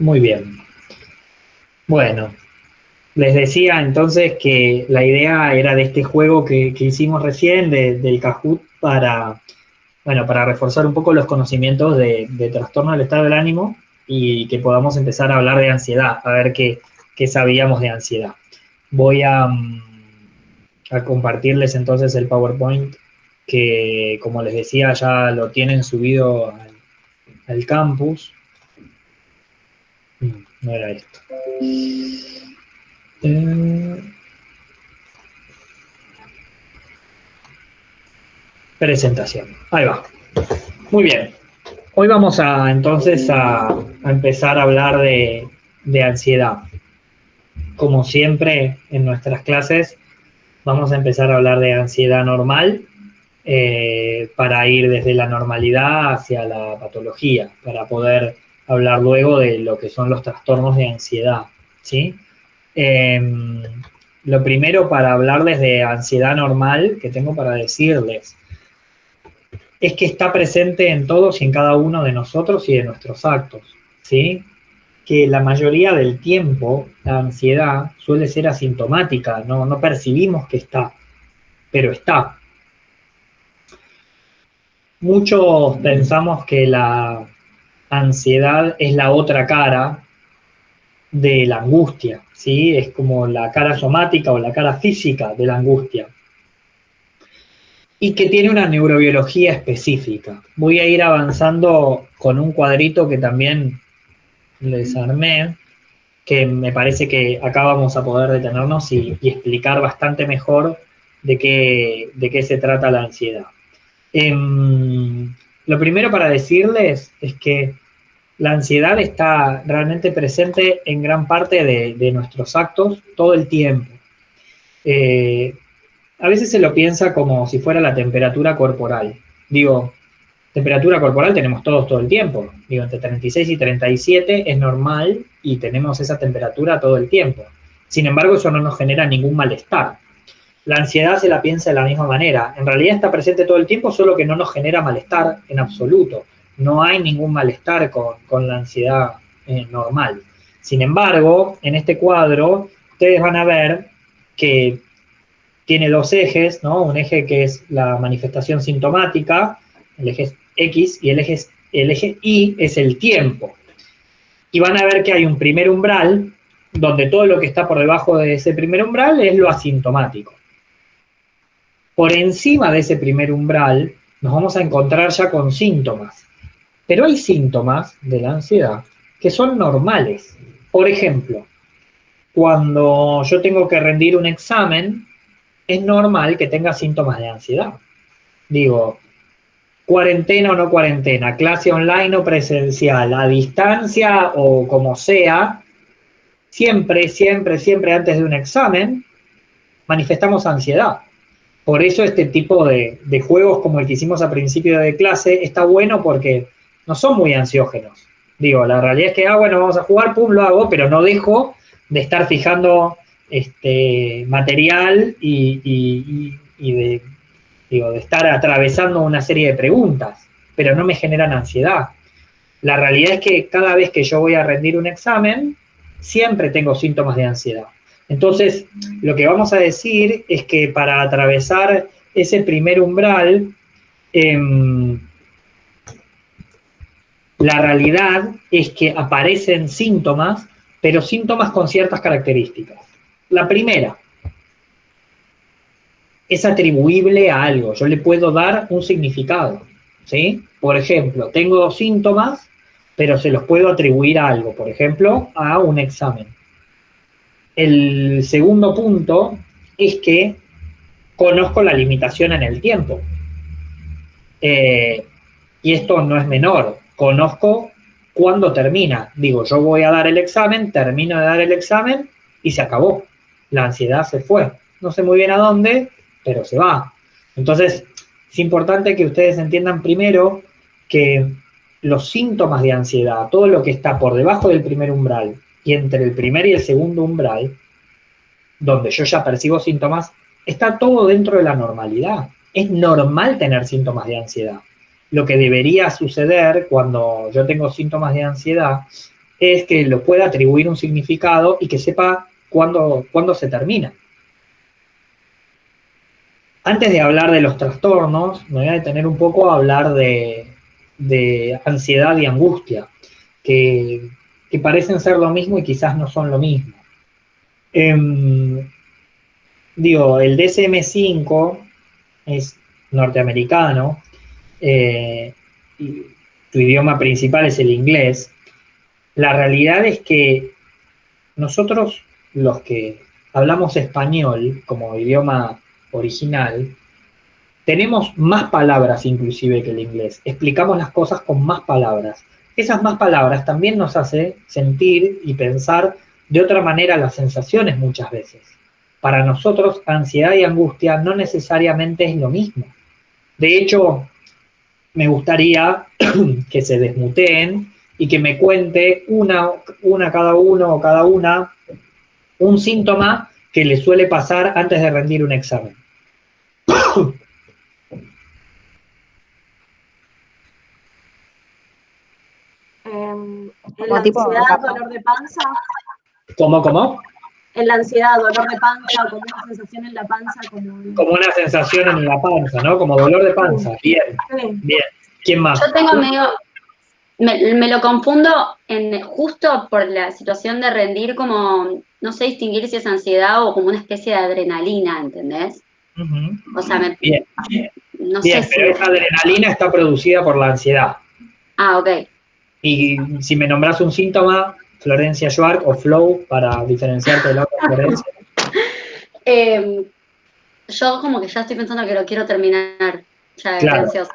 Muy bien. Bueno, les decía entonces que la idea era de este juego que hicimos recién, del Kahoot, para reforzar un poco los conocimientos de trastorno del estado del ánimo y que podamos empezar a hablar de ansiedad, a ver qué sabíamos de ansiedad. Voy a compartirles entonces el PowerPoint que, como les decía, ya lo tienen subido al campus. No era esto. Presentación. Ahí va. Muy bien. Hoy vamos entonces a empezar a hablar de ansiedad. Como siempre en nuestras clases, vamos a empezar a hablar de ansiedad normal para ir desde la normalidad hacia la patología, para poder hablar luego de lo que son los trastornos de ansiedad, ¿sí? Lo primero para hablarles de ansiedad normal que tengo para decirles es que está presente en todos y en cada uno de nosotros y de nuestros actos, ¿sí? Que la mayoría del tiempo la ansiedad suele ser asintomática, no percibimos que está, pero está. Muchos pensamos que la ansiedad es la otra cara de la angustia, ¿sí? Es como la cara somática o la cara física de la angustia. Y que tiene una neurobiología específica. Voy a ir avanzando con un cuadrito que también les armé, que me parece que acá vamos a poder detenernos y explicar bastante mejor de qué se trata la ansiedad. Lo primero para decirles es que la ansiedad está realmente presente en gran parte de nuestros actos todo el tiempo. A veces se lo piensa como si fuera la temperatura corporal. Digo, temperatura corporal tenemos todos todo el tiempo. Digo, entre 36 y 37 es normal y tenemos esa temperatura todo el tiempo. Sin embargo, eso no nos genera ningún malestar. La ansiedad se la piensa de la misma manera. En realidad está presente todo el tiempo, solo que no nos genera malestar en absoluto. No hay ningún malestar con la ansiedad normal. Sin embargo, en este cuadro, ustedes van a ver que tiene dos ejes, ¿no? Un eje que es la manifestación sintomática, el eje X, y el eje Y es el tiempo. Y van a ver que hay un primer umbral, donde todo lo que está por debajo de ese primer umbral es lo asintomático. Por encima de ese primer umbral nos vamos a encontrar ya con síntomas. Pero hay síntomas de la ansiedad que son normales. Por ejemplo, cuando yo tengo que rendir un examen, es normal que tenga síntomas de ansiedad. Digo, cuarentena o no cuarentena, clase online o presencial, a distancia o como sea, siempre antes de un examen manifestamos ansiedad. Por eso este tipo de juegos como el que hicimos a principio de clase está bueno porque no son muy ansiógenos. Digo, la realidad es que, bueno, vamos a jugar, pum, lo hago, pero no dejo de estar fijando material y de estar atravesando una serie de preguntas, pero no me generan ansiedad. La realidad es que cada vez que yo voy a rendir un examen, siempre tengo síntomas de ansiedad. Entonces, lo que vamos a decir es que para atravesar ese primer umbral, la realidad es que aparecen síntomas, pero síntomas con ciertas características. La primera es atribuible a algo, yo le puedo dar un significado, ¿sí? Por ejemplo, tengo síntomas, pero se los puedo atribuir a algo, por ejemplo, a un examen. El segundo punto es que conozco la limitación en el tiempo. Y esto no es menor, conozco cuándo termina. Digo, yo voy a dar el examen, termino de dar el examen y se acabó. La ansiedad se fue. No sé muy bien a dónde, pero se va. Entonces, es importante que ustedes entiendan primero que los síntomas de ansiedad, todo lo que está por debajo del primer umbral y entre el primer y el segundo umbral, donde yo ya percibo síntomas, está todo dentro de la normalidad. Es normal tener síntomas de ansiedad. Lo que debería suceder cuando yo tengo síntomas de ansiedad es que lo pueda atribuir un significado y que sepa cuándo se termina. Antes de hablar de los trastornos, me voy a detener un poco a hablar de ansiedad y angustia, que parecen ser lo mismo y quizás no son lo mismo. El DSM-5 es norteamericano, y tu idioma principal es el inglés. La realidad es que nosotros, los que hablamos español como idioma original, tenemos más palabras inclusive que el inglés. Explicamos las cosas con más palabras. Esas más palabras también nos hacen sentir y pensar de otra manera las sensaciones muchas veces. Para nosotros, ansiedad y angustia no necesariamente es lo mismo. De hecho, me gustaría que se desmuteen y que me cuente una cada uno o cada una un síntoma que le suele pasar antes de rendir un examen. En la ansiedad, dolor de panza. ¿Cómo? En la ansiedad, dolor de panza, como una sensación en la panza. Como una sensación en la panza, ¿no? Como dolor de panza. Bien, bien. ¿Quién más? Yo tengo me lo confundo justo por la situación de rendir, como, no sé distinguir si es ansiedad o como una especie de adrenalina, ¿entendés? Uh-huh. O sea, bien, no bien, sé pero si... esa adrenalina está producida por la ansiedad. Ah, ok. Y si me nombras un síntoma, Florencia Schwark o Flow, para diferenciarte de la otra Florencia. Yo como que ya estoy pensando que lo quiero terminar, ya Claro. ansiosa.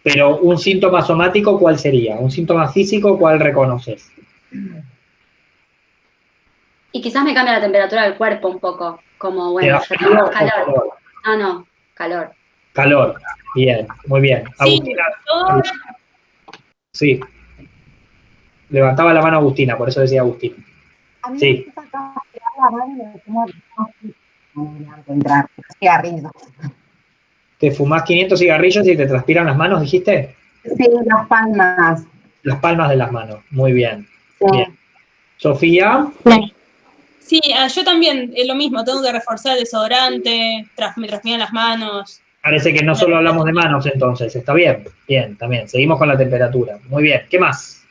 Pero un síntoma somático, ¿cuál sería? Un síntoma físico, ¿cuál reconoces? Y quizás me cambia la temperatura del cuerpo un poco, como, bueno, ¿Te da frío o calor? No, calor. Calor, bien, muy bien. Sí, Agustina. Sí. Levantaba la mano Agustina, por eso decía Agustina. A mí sí. me gusta la mano y como encontrar cigarrillos. ¿Te fumás 500 cigarrillos y te transpiran las manos, dijiste? Sí, las palmas. Las palmas de las manos, muy bien. Sí. Bien. ¿Sofía? Sí, yo también, es lo mismo, tengo que reforzar el desodorante, me transpiran las manos. Parece que no solo hablamos de manos entonces, ¿está bien? Bien, también. Seguimos con la temperatura. Muy bien. ¿Qué más?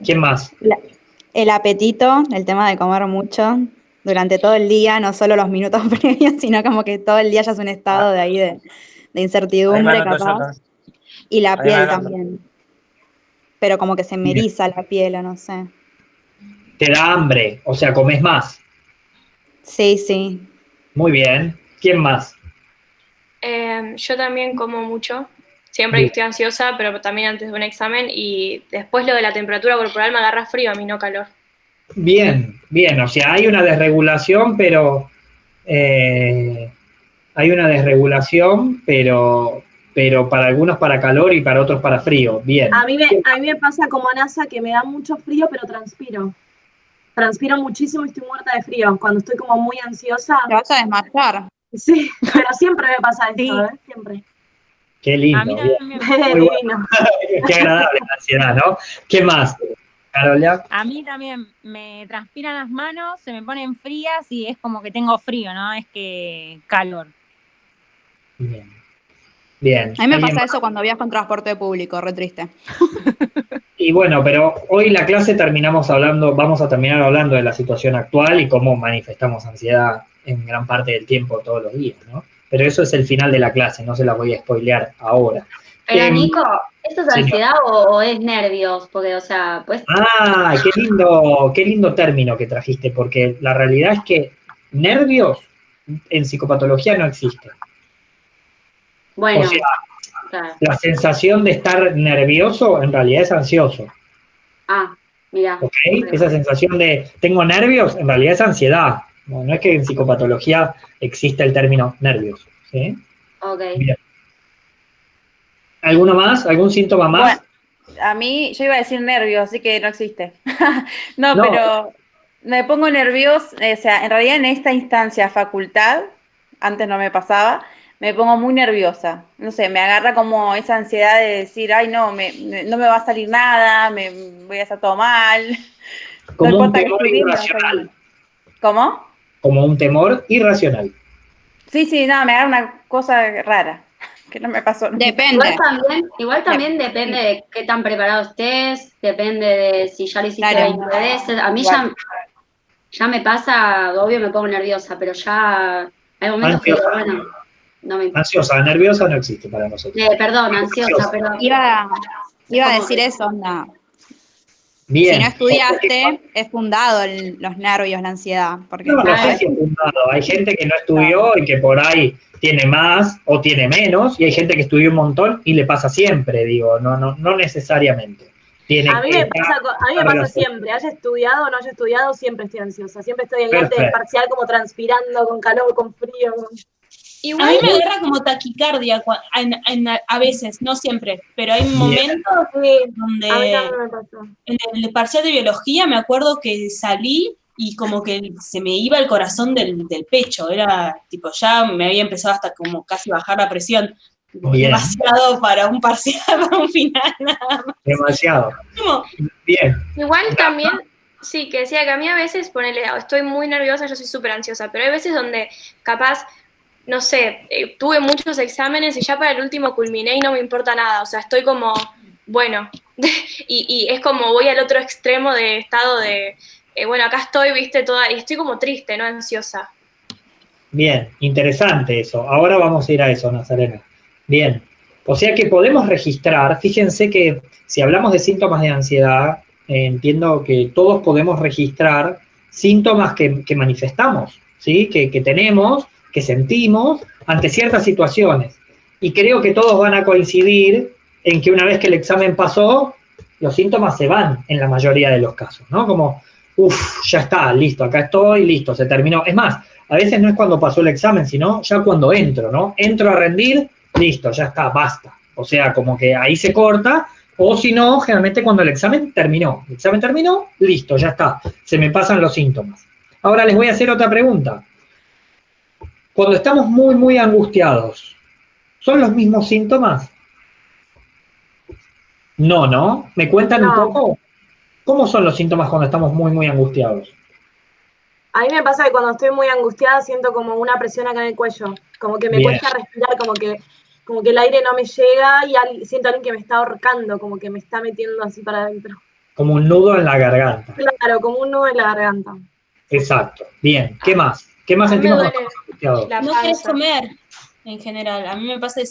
¿Quién más? El apetito, el tema de comer mucho durante todo el día, no solo los minutos previos, sino como que todo el día ya es un estado de ahí de incertidumbre capaz. Y la piel también. Pero como que se me eriza la piel, o no sé. Te da hambre, o sea, comes más. Sí, sí. Muy bien. ¿Quién más? Yo también como mucho, siempre que estoy ansiosa, pero también antes de un examen, y después lo de la temperatura corporal me agarra frío, a mí no calor. Bien, bien, o sea, hay una desregulación, pero para algunos para calor y para otros para frío. Bien. A mí me pasa como a NASA que me da mucho frío, pero transpiro. Transpiro muchísimo y estoy muerta de frío. Cuando estoy como muy ansiosa. Te vas a desmayar. Sí, pero siempre me pasa esto, Sí. Siempre. Qué lindo. A mí bien. también. Muy bueno. Qué agradable la ansiedad, ¿no? ¿Qué más? Carola. A mí también me transpiran las manos, se me ponen frías y es como que tengo frío, ¿no? Es que calor. Bien. Bien. A mí me pasa eso cuando viajo en transporte público, re triste. Y bueno, pero hoy la clase vamos a terminar hablando de la situación actual y cómo manifestamos ansiedad en gran parte del tiempo todos los días, ¿no? Pero eso es el final de la clase, no se la voy a spoilear ahora. Pero Nico, ¿esto es ansiedad o es nervios? Porque, o sea, pues... Ah, qué lindo término que trajiste, porque la realidad es que nervios en psicopatología no existe. Bueno, o sea, claro. La sensación de estar nervioso en realidad es ansioso. Ah, mira. ¿Ok? Esa sensación de tengo nervios en realidad es ansiedad. No es que en psicopatología exista el término nervios. ¿Sí? Ok. Bien. ¿Alguno más? ¿Algún síntoma más? Bueno, a mí, yo iba a decir nervios, así que no existe. no, pero me pongo nerviosa, o sea, en realidad en esta instancia facultad, antes no me pasaba, me pongo muy nerviosa. No sé, me agarra como esa ansiedad de decir, ay, no, no me va a salir nada, me voy a hacer todo mal. Como No un importa que temor estudie, me va a salir irracional. mal. ¿Cómo? Como un temor irracional. Sí, no, me agarra una cosa rara, que no me pasó nunca. Depende. Igual también depende de qué tan preparado estés, depende de si ya lo hiciste Claro. 20 veces. A mí Igual. ya me pasa, obvio me pongo nerviosa, pero ya hay momentos que, Ansiosa. bueno, no me importa. Ansiosa, nerviosa no existe para nosotros. Perdón, ansiosa, pero Iba a como decir que- eso, onda. Bien. Si no estudiaste, es fundado los nervios, la ansiedad. Porque No sé si es fundado. Hay gente que no estudió y que por ahí tiene más o tiene menos, y hay gente que estudió un montón y le pasa siempre, digo, no necesariamente. A mí me pasa siempre, haya estudiado o no haya estudiado, siempre estoy ansiosa. Siempre estoy ahí antes del parcial como transpirando, con calor, con frío. A mí me agarra como taquicardia a veces, no siempre, pero hay momentos donde A mí también me pasó. en el parcial de biología me acuerdo que salí y como que se me iba el corazón del pecho, era tipo ya me había empezado hasta como casi bajar la presión. Bien. Demasiado para un parcial, para un final, nada más. Demasiado. ¿Cómo? Bien. Igual también, sí, que decía que a mí a veces, ponele, estoy muy nerviosa, yo soy súper ansiosa, pero hay veces donde capaz, no sé, tuve muchos exámenes y ya para el último culminé y no me importa nada, o sea, estoy como, bueno, y es como voy al otro extremo de estado de, bueno, acá estoy, viste, toda, y estoy como triste, no ansiosa. Bien, interesante eso. Ahora vamos a ir a eso, Nazarena. Bien. O sea que podemos registrar, fíjense que si hablamos de síntomas de ansiedad, entiendo que todos podemos registrar síntomas que manifestamos, ¿sí? Que tenemos, que sentimos ante ciertas situaciones. Y creo que todos van a coincidir en que una vez que el examen pasó, los síntomas se van en la mayoría de los casos, ¿no? Como, ya está, listo, acá estoy, listo, se terminó. Es más, a veces no es cuando pasó el examen, sino ya cuando entro, ¿no? Entro a rendir, listo, ya está, basta. O sea, como que ahí se corta, o si no, generalmente cuando el examen terminó. El examen terminó, listo, ya está, se me pasan los síntomas. Ahora les voy a hacer otra pregunta. Cuando estamos muy, muy angustiados, ¿son los mismos síntomas? No, ¿no? ¿Me cuentan un poco? ¿Cómo son los síntomas cuando estamos muy, muy angustiados? A mí me pasa que cuando estoy muy angustiada siento como una presión acá en el cuello, como que me cuesta respirar, como que el aire no me llega y siento a alguien que me está ahorcando, como que me está metiendo así para adentro. Como un nudo en la garganta. Claro, como un nudo en la garganta. Exacto. Bien, ¿qué más? ¿Qué más sentimos cuando estamos angustiados? No querés comer, en general. A mí me pasa que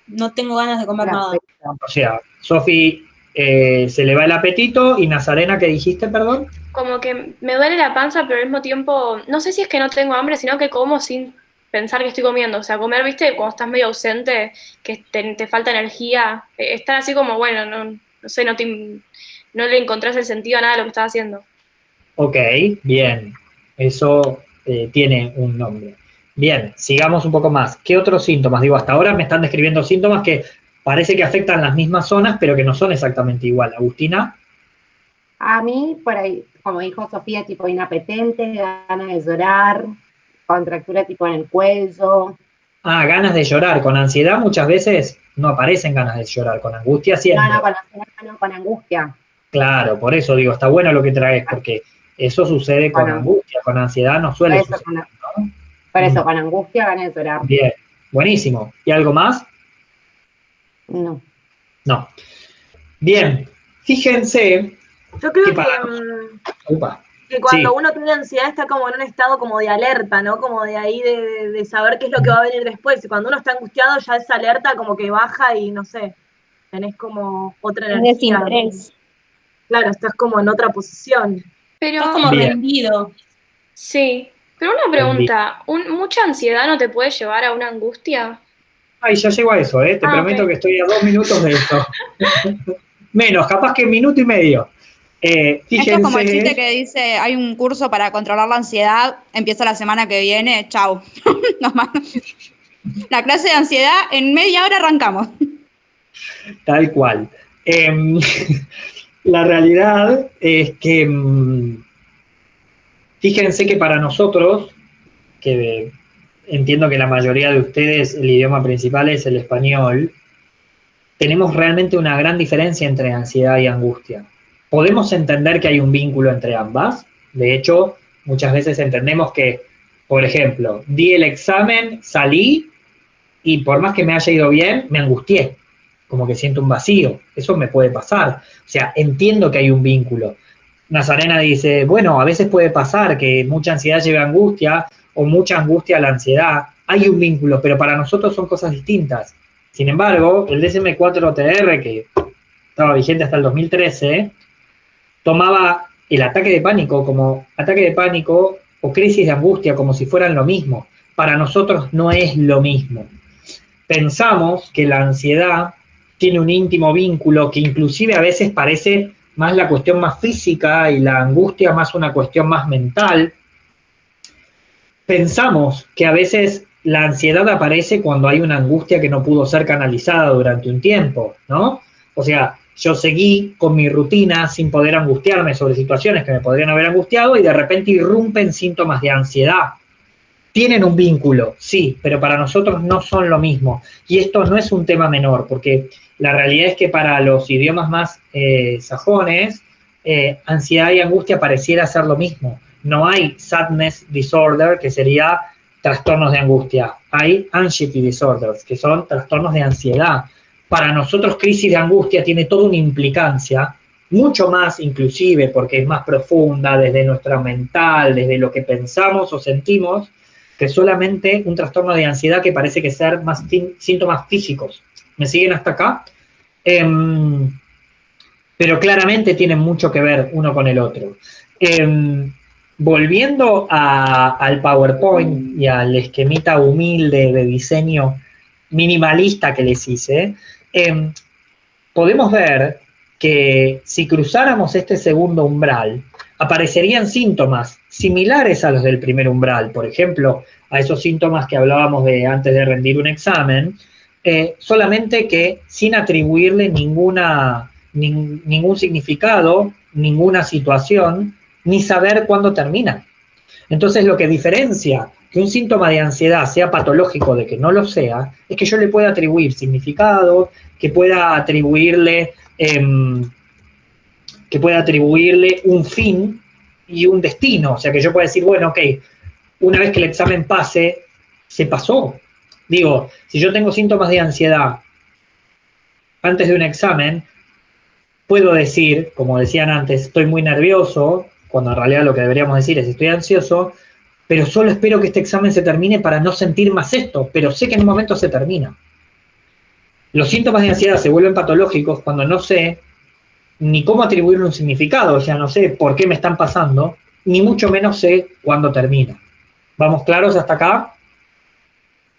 no tengo ganas de comer nada. O sea, Sofi, se le va el apetito, y Nazarena, ¿qué dijiste, perdón? Como que me duele la panza, pero al mismo tiempo, no sé si es que no tengo hambre, sino que como sin pensar que estoy comiendo. O sea, comer, viste, cuando estás medio ausente, que te falta energía, estar así como, bueno, no sé, no le encontrás el sentido a nada de lo que estás haciendo. Ok, bien. Eso tiene un nombre. Bien, sigamos un poco más. ¿Qué otros síntomas? Digo, hasta ahora me están describiendo síntomas que parece que afectan las mismas zonas, pero que no son exactamente igual. Agustina. A mí, por ahí, como dijo Sofía, tipo inapetente, ganas de llorar, contractura tipo en el cuello. Ah, ganas de llorar. Con ansiedad muchas veces no aparecen ganas de llorar. Con angustia siempre. No, con ansiedad, no, con angustia. Claro, por eso digo, está bueno lo que traes, porque eso sucede con angustia. Con ansiedad no suele suceder, ¿no? Por eso, con angustia, ganas de llorar. Bien, buenísimo. ¿Y algo más? No. No. Bien, fíjense. Yo creo que cuando uno tiene ansiedad está como en un estado como de alerta, ¿no? Como de ahí de saber qué es lo que va a venir después. Y cuando uno está angustiado ya esa alerta como que baja y no sé, tenés como otra energía. Desinterés. Claro, estás como en otra posición. Pero, estás como rendido. Sí, pero una pregunta, ¿mucha ansiedad no te puede llevar a una angustia? Ay, ya llego a eso, Te prometo que estoy a 2 minutos de eso. Menos, capaz que 1 minuto y medio. Fíjense. Esto es como el chiste que dice, hay un curso para controlar la ansiedad, empieza la semana que viene, chau. La clase de ansiedad, en media hora arrancamos. Tal cual. La realidad es que, fíjense que para nosotros, que entiendo que la mayoría de ustedes el idioma principal es el español, tenemos realmente una gran diferencia entre ansiedad y angustia. Podemos entender que hay un vínculo entre ambas. De hecho, muchas veces entendemos que, por ejemplo, di el examen, salí y por más que me haya ido bien, me angustié, como que siento un vacío. Eso me puede pasar. O sea, entiendo que hay un vínculo. Nazarena dice, bueno, a veces puede pasar que mucha ansiedad lleve a angustia o mucha angustia a la ansiedad. Hay un vínculo, pero para nosotros son cosas distintas. Sin embargo, el DSM-4-TR, que estaba vigente hasta el 2013, tomaba el ataque de pánico como ataque de pánico o crisis de angustia como si fueran lo mismo. Para nosotros no es lo mismo. Pensamos que la ansiedad tiene un íntimo vínculo que inclusive a veces parece más la cuestión más física y la angustia más una cuestión más mental. Pensamos que a veces la ansiedad aparece cuando hay una angustia que no pudo ser canalizada durante un tiempo, ¿no? O sea, yo seguí con mi rutina sin poder angustiarme sobre situaciones que me podrían haber angustiado y de repente irrumpen síntomas de ansiedad. Tienen un vínculo, sí, pero para nosotros no son lo mismo. Y esto no es un tema menor, porque la realidad es que para los idiomas más sajones, ansiedad y angustia pareciera ser lo mismo. No hay sadness disorder, que sería trastornos de angustia. Hay anxiety disorders, que son trastornos de ansiedad. Para nosotros crisis de angustia tiene toda una implicancia, mucho más inclusive, porque es más profunda desde nuestra mental, desde lo que pensamos o sentimos, que solamente un trastorno de ansiedad que parece que ser más síntomas físicos. ¿Me siguen hasta acá? Pero claramente tienen mucho que ver uno con el otro. Volviendo al PowerPoint y al esquemita humilde de diseño minimalista que les hice, podemos ver que si cruzáramos este segundo umbral, aparecerían síntomas similares a los del primer umbral, por ejemplo, a esos síntomas que hablábamos de antes de rendir un examen, solamente que sin atribuirle ningún significado, ninguna situación, ni saber cuándo termina. Entonces, lo que diferencia que un síntoma de ansiedad sea patológico de que no lo sea, es que yo le pueda atribuir significado, que pueda atribuirle un fin y un destino. O sea, que yo pueda decir, bueno, ok, una vez que el examen pase, se pasó. Digo, si yo tengo síntomas de ansiedad antes de un examen, puedo decir, como decían antes, estoy muy nervioso, cuando en realidad lo que deberíamos decir es estoy ansioso, pero solo espero que este examen se termine para no sentir más esto, pero sé que en un momento se termina. Los síntomas de ansiedad se vuelven patológicos cuando no sé ni cómo atribuirle un significado, o sea, no sé por qué me están pasando, ni mucho menos sé cuándo termina. ¿Vamos claros hasta acá?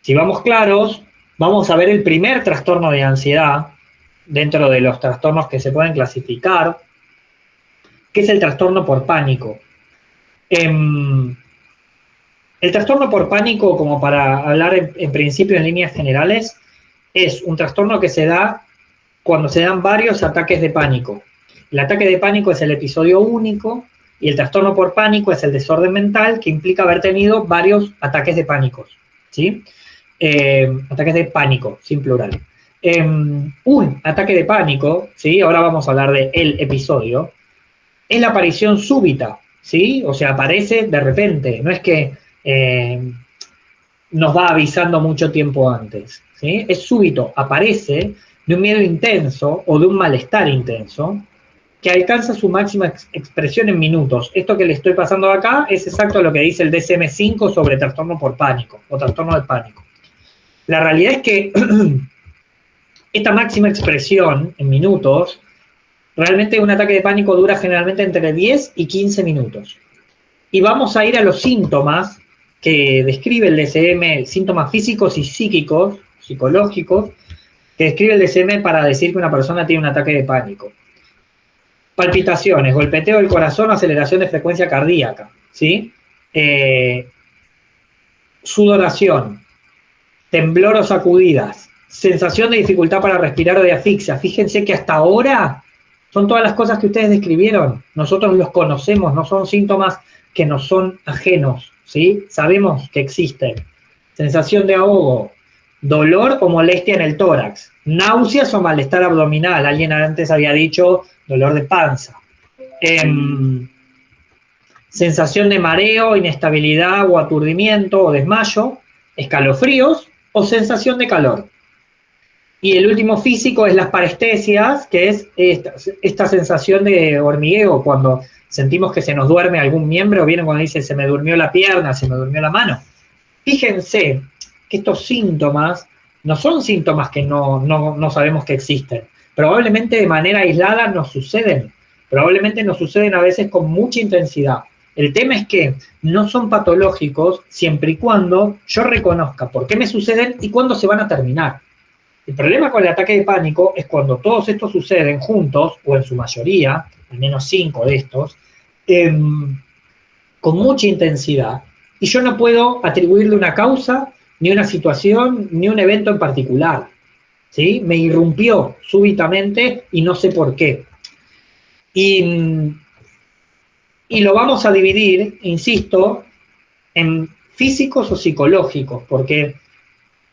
Si vamos claros, vamos a ver el primer trastorno de ansiedad dentro de los trastornos que se pueden clasificar, que es el trastorno por pánico. El trastorno por pánico, como para hablar en principio en líneas generales, es un trastorno que se da cuando se dan varios ataques de pánico. El ataque de pánico es el episodio único y el trastorno por pánico es el desorden mental que implica haber tenido varios ataques de pánico, ¿sí? Ataques de pánico, sin plural. Un ataque de pánico, ¿sí? Ahora vamos a hablar de el episodio, es la aparición súbita, ¿sí? O sea, aparece de repente, no es que nos va avisando mucho tiempo antes, ¿sí? Es súbito, aparece de un miedo intenso o de un malestar intenso que alcanza su máxima expresión en minutos. Esto que le estoy pasando acá es exacto lo que dice el DSM-5 sobre trastorno por pánico o trastorno de pánico. La realidad es que esta máxima expresión en minutos, realmente un ataque de pánico dura generalmente entre 10 y 15 minutos. Y vamos a ir a los síntomas que describe el DSM, síntomas físicos y psíquicos, psicológicos, que describe el DSM para decir que una persona tiene un ataque de pánico. Palpitaciones, golpeteo del corazón, aceleración de frecuencia cardíaca, ¿sí? Sudoración, temblor o sacudidas, sensación de dificultad para respirar o de asfixia. Fíjense que hasta ahora son todas las cosas que ustedes describieron. Nosotros los conocemos, no son síntomas que nos son ajenos, ¿sí? Sabemos que existen. sensación de ahogo, dolor o molestia en el tórax, náuseas o malestar abdominal, alguien antes había dicho dolor de panza, sensación de mareo, inestabilidad o aturdimiento o desmayo, escalofríos o sensación de calor. Y el último físico es las parestesias, que es esta sensación de hormigueo, cuando sentimos que se nos duerme algún miembro, o bien cuando dice se me durmió la pierna, se me durmió la mano. Fíjense que estos síntomas no son síntomas que no sabemos que existen. Probablemente de manera aislada nos suceden. Probablemente nos suceden a veces con mucha intensidad. El tema es que no son patológicos siempre y cuando yo reconozca por qué me suceden y cuándo se van a terminar. El problema con el ataque de pánico es cuando todos estos suceden juntos, o en su mayoría, al menos 5 de estos, con mucha intensidad, y yo no puedo atribuirle una causa, ni una situación, ni un evento en particular, ¿sí? Me irrumpió súbitamente y no sé por qué. Y lo vamos a dividir, insisto, en físicos o psicológicos, porque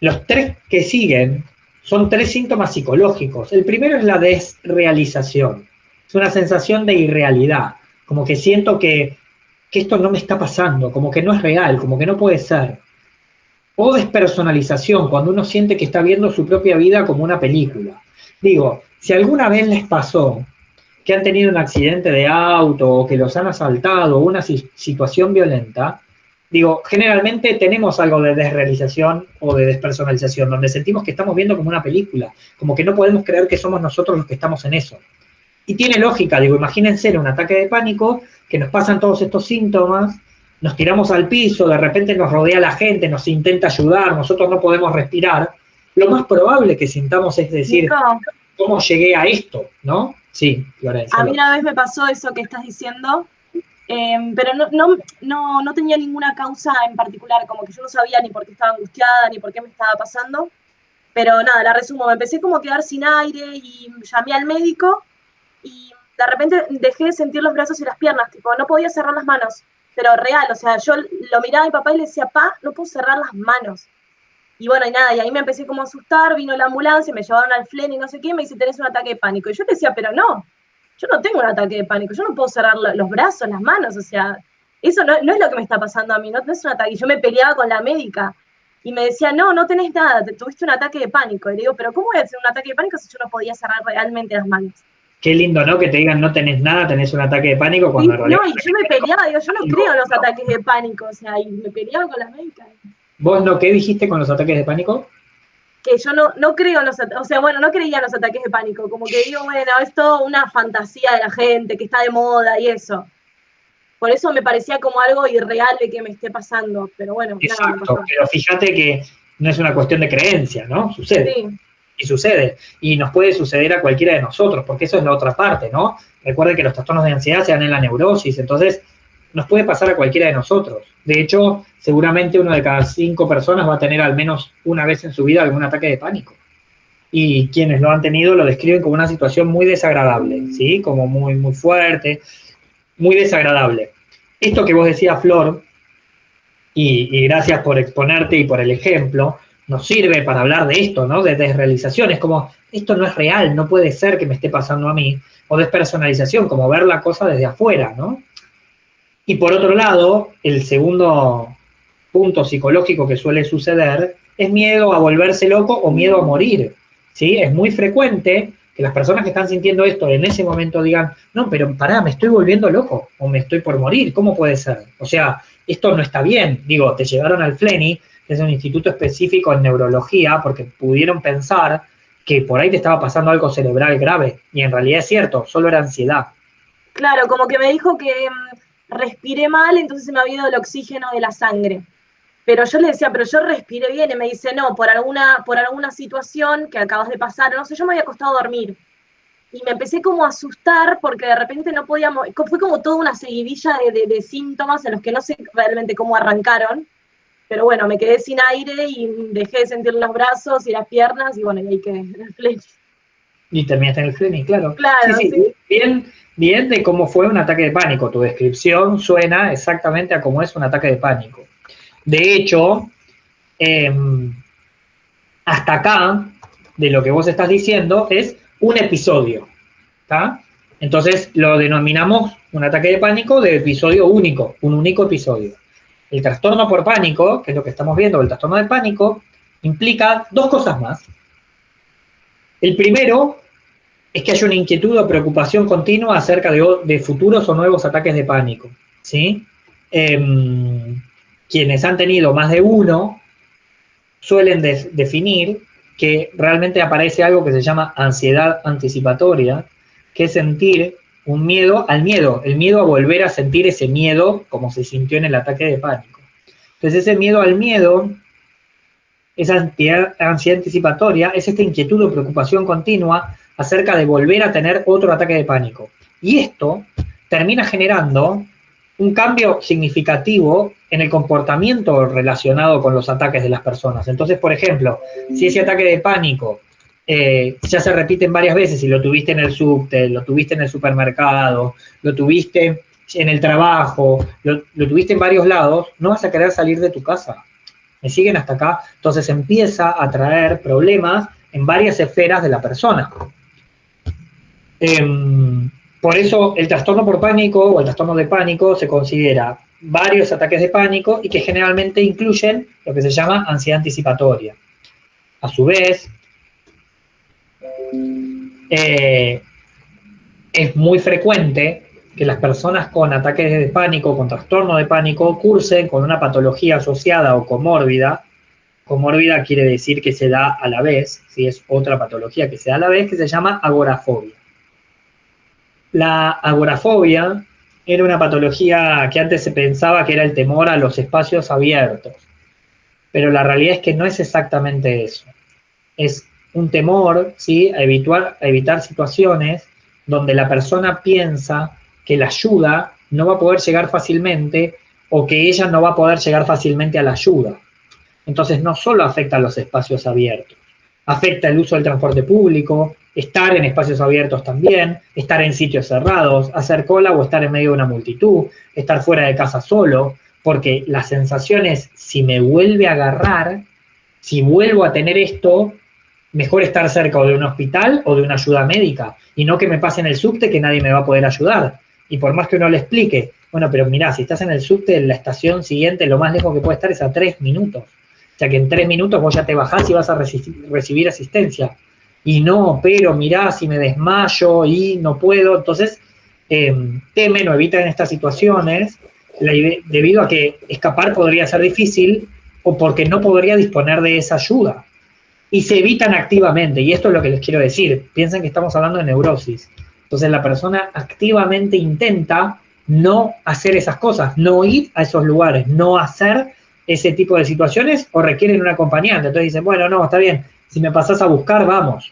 los 3 que siguen son 3 síntomas psicológicos. El primero es la desrealización. Es una sensación de irrealidad, como que siento que esto no me está pasando, como que no es real, como que no puede ser. O despersonalización, cuando uno siente que está viendo su propia vida como una película. Digo, si alguna vez les pasó que han tenido un accidente de auto, o que los han asaltado, o una situación violenta, digo, generalmente tenemos algo de desrealización o de despersonalización, donde sentimos que estamos viendo como una película, como que no podemos creer que somos nosotros los que estamos en eso. Y tiene lógica, digo, imagínense en un ataque de pánico, que nos pasan todos estos síntomas, nos tiramos al piso, de repente nos rodea la gente, nos intenta ayudar, nosotros no podemos respirar, lo más probable que sintamos es decir, Nico, ¿cómo llegué a esto? ¿No? Sí, Florencia. a mí una vez me pasó eso que estás diciendo, pero no tenía ninguna causa en particular, como que yo no sabía ni por qué estaba angustiada, ni por qué me estaba pasando, pero nada, la resumo, me empecé como a quedar sin aire y llamé al médico y de repente dejé de sentir los brazos y las piernas, tipo, no podía cerrar las manos, pero real, o sea, yo lo miraba a mi papá y le decía, pa, no puedo cerrar las manos. Y bueno, y nada, y ahí me empecé como a asustar, vino la ambulancia, me llevaron al FLEN y no sé qué, me dice, tenés un ataque de pánico. Y yo le decía, pero no, yo no tengo un ataque de pánico, yo no puedo cerrar los brazos, las manos, o sea, eso no es lo que me está pasando a mí, no es un ataque. Y yo me peleaba con la médica y me decía, no tenés nada, tuviste un ataque de pánico. Y le digo, pero ¿cómo voy a tener un ataque de pánico si yo no podía cerrar realmente las manos? Qué lindo, ¿no? Que te digan no tenés nada, tenés un ataque de pánico cuando en realidad... No, y yo me peleaba, digo, yo no creo en los ataques de pánico, o sea, y me peleaba con la médica. ¿Vos no qué dijiste con los ataques de pánico? Que yo no creo en los ataques, o sea, bueno, no creía en los ataques de pánico, como que digo, bueno, es todo una fantasía de la gente, que está de moda y eso. Por eso me parecía como algo irreal de que me esté pasando, pero bueno, exacto, nada, me pasó. pero fíjate que no es una cuestión de creencia, ¿no? Sucede. Sí. Y sucede. Y nos puede suceder a cualquiera de nosotros, porque eso es la otra parte, ¿no? Recuerden que los trastornos de ansiedad se dan en la neurosis, entonces nos puede pasar a cualquiera de nosotros. De hecho, seguramente 1 de cada 5 personas va a tener al menos una vez en su vida algún ataque de pánico. Y quienes lo han tenido lo describen como una situación muy desagradable, ¿sí? Como muy, muy fuerte, muy desagradable. Esto que vos decías, Flor, y gracias por exponerte y por el ejemplo, nos sirve para hablar de esto, ¿no? De desrealización, es como, esto no es real, no puede ser que me esté pasando a mí, o despersonalización, como ver la cosa desde afuera, ¿no? Y por otro lado, el segundo punto psicológico que suele suceder es miedo a volverse loco o miedo a morir, ¿sí? Es muy frecuente que las personas que están sintiendo esto en ese momento digan, no, pero pará, me estoy volviendo loco, o me estoy por morir, ¿cómo puede ser? O sea, esto no está bien, digo, te llevaron al FLENI, que es un instituto específico en neurología, porque pudieron pensar que por ahí te estaba pasando algo cerebral grave, y en realidad es cierto, solo era ansiedad. Claro, como que me dijo que respiré mal, entonces se me había ido el oxígeno de la sangre. Pero yo le decía, pero yo respiré bien, y me dice, no, por alguna situación que acabas de pasar, no sé, yo me había acostado a dormir. Y me empecé como a asustar porque de repente no podíamos, fue como toda una seguidilla de síntomas en los que no sé realmente cómo arrancaron. Pero bueno, me quedé sin aire y dejé de sentir los brazos y las piernas y bueno, y ahí quedé en el FLENI. Y terminaste en el FLENI, claro. Claro, sí. Bien de cómo fue un ataque de pánico. Tu descripción suena exactamente a cómo es un ataque de pánico. De hecho, hasta acá, de lo que vos estás diciendo, es un episodio, ¿está? Entonces lo denominamos un ataque de pánico de episodio único, un único episodio. El trastorno por pánico, que es lo que estamos viendo, el trastorno de pánico, implica dos cosas más. El primero es que hay una inquietud o preocupación continua acerca de futuros o nuevos ataques de pánico, ¿sí? Quienes han tenido más de uno suelen definir que realmente aparece algo que se llama ansiedad anticipatoria, que es sentir un miedo al miedo, el miedo a volver a sentir ese miedo como se sintió en el ataque de pánico. Entonces ese miedo al miedo, esa ansiedad anticipatoria, es esta inquietud o preocupación continua acerca de volver a tener otro ataque de pánico. Y esto termina generando un cambio significativo en el comportamiento relacionado con los ataques de las personas. Entonces, por ejemplo, si ese ataque de pánico ya se repite varias veces y lo tuviste en el subte, lo tuviste en el supermercado, lo tuviste en el trabajo, lo tuviste en varios lados, no vas a querer salir de tu casa. ¿Me siguen hasta acá? Entonces empieza a traer problemas en varias esferas de la persona. Por eso el trastorno por pánico o el trastorno de pánico se considera varios ataques de pánico y que generalmente incluyen lo que se llama ansiedad anticipatoria. A su vez, es muy frecuente que las personas con ataques de pánico, con trastorno de pánico, cursen con una patología asociada o comórbida. Comórbida quiere decir que se da a la vez, si es otra patología que se da a la vez, que se llama agorafobia. La agorafobia era una patología que antes se pensaba que era el temor a los espacios abiertos, pero la realidad es que no es exactamente eso. Es un temor, ¿sí?, a evitar situaciones donde la persona piensa que la ayuda no va a poder llegar fácilmente o que ella no va a poder llegar fácilmente a la ayuda. Entonces no solo afecta a los espacios abiertos, afecta el uso del transporte público, estar en espacios abiertos también, estar en sitios cerrados, hacer cola o estar en medio de una multitud, estar fuera de casa solo, porque la sensación es, si me vuelve a agarrar, si vuelvo a tener esto, mejor estar cerca o de un hospital o de una ayuda médica, y no que me pase en el subte que nadie me va a poder ayudar. Y por más que uno le explique, bueno, pero mirá, si estás en el subte, en la estación siguiente, lo más lejos que puede estar es a 3 minutos. O sea que en 3 minutos vos ya te bajás y vas a recibir asistencia. Y no, pero mirá, si me desmayo y no puedo. Entonces, temen o evitan estas situaciones debido a que escapar podría ser difícil o porque no podría disponer de esa ayuda. Y se evitan activamente, y esto es lo que les quiero decir. Piensen que estamos hablando de neurosis. Entonces la persona activamente intenta no hacer esas cosas, no ir a esos lugares, no hacer ese tipo de situaciones o requieren un acompañante. Entonces dicen, bueno, no, está bien, si me pasás a buscar, vamos.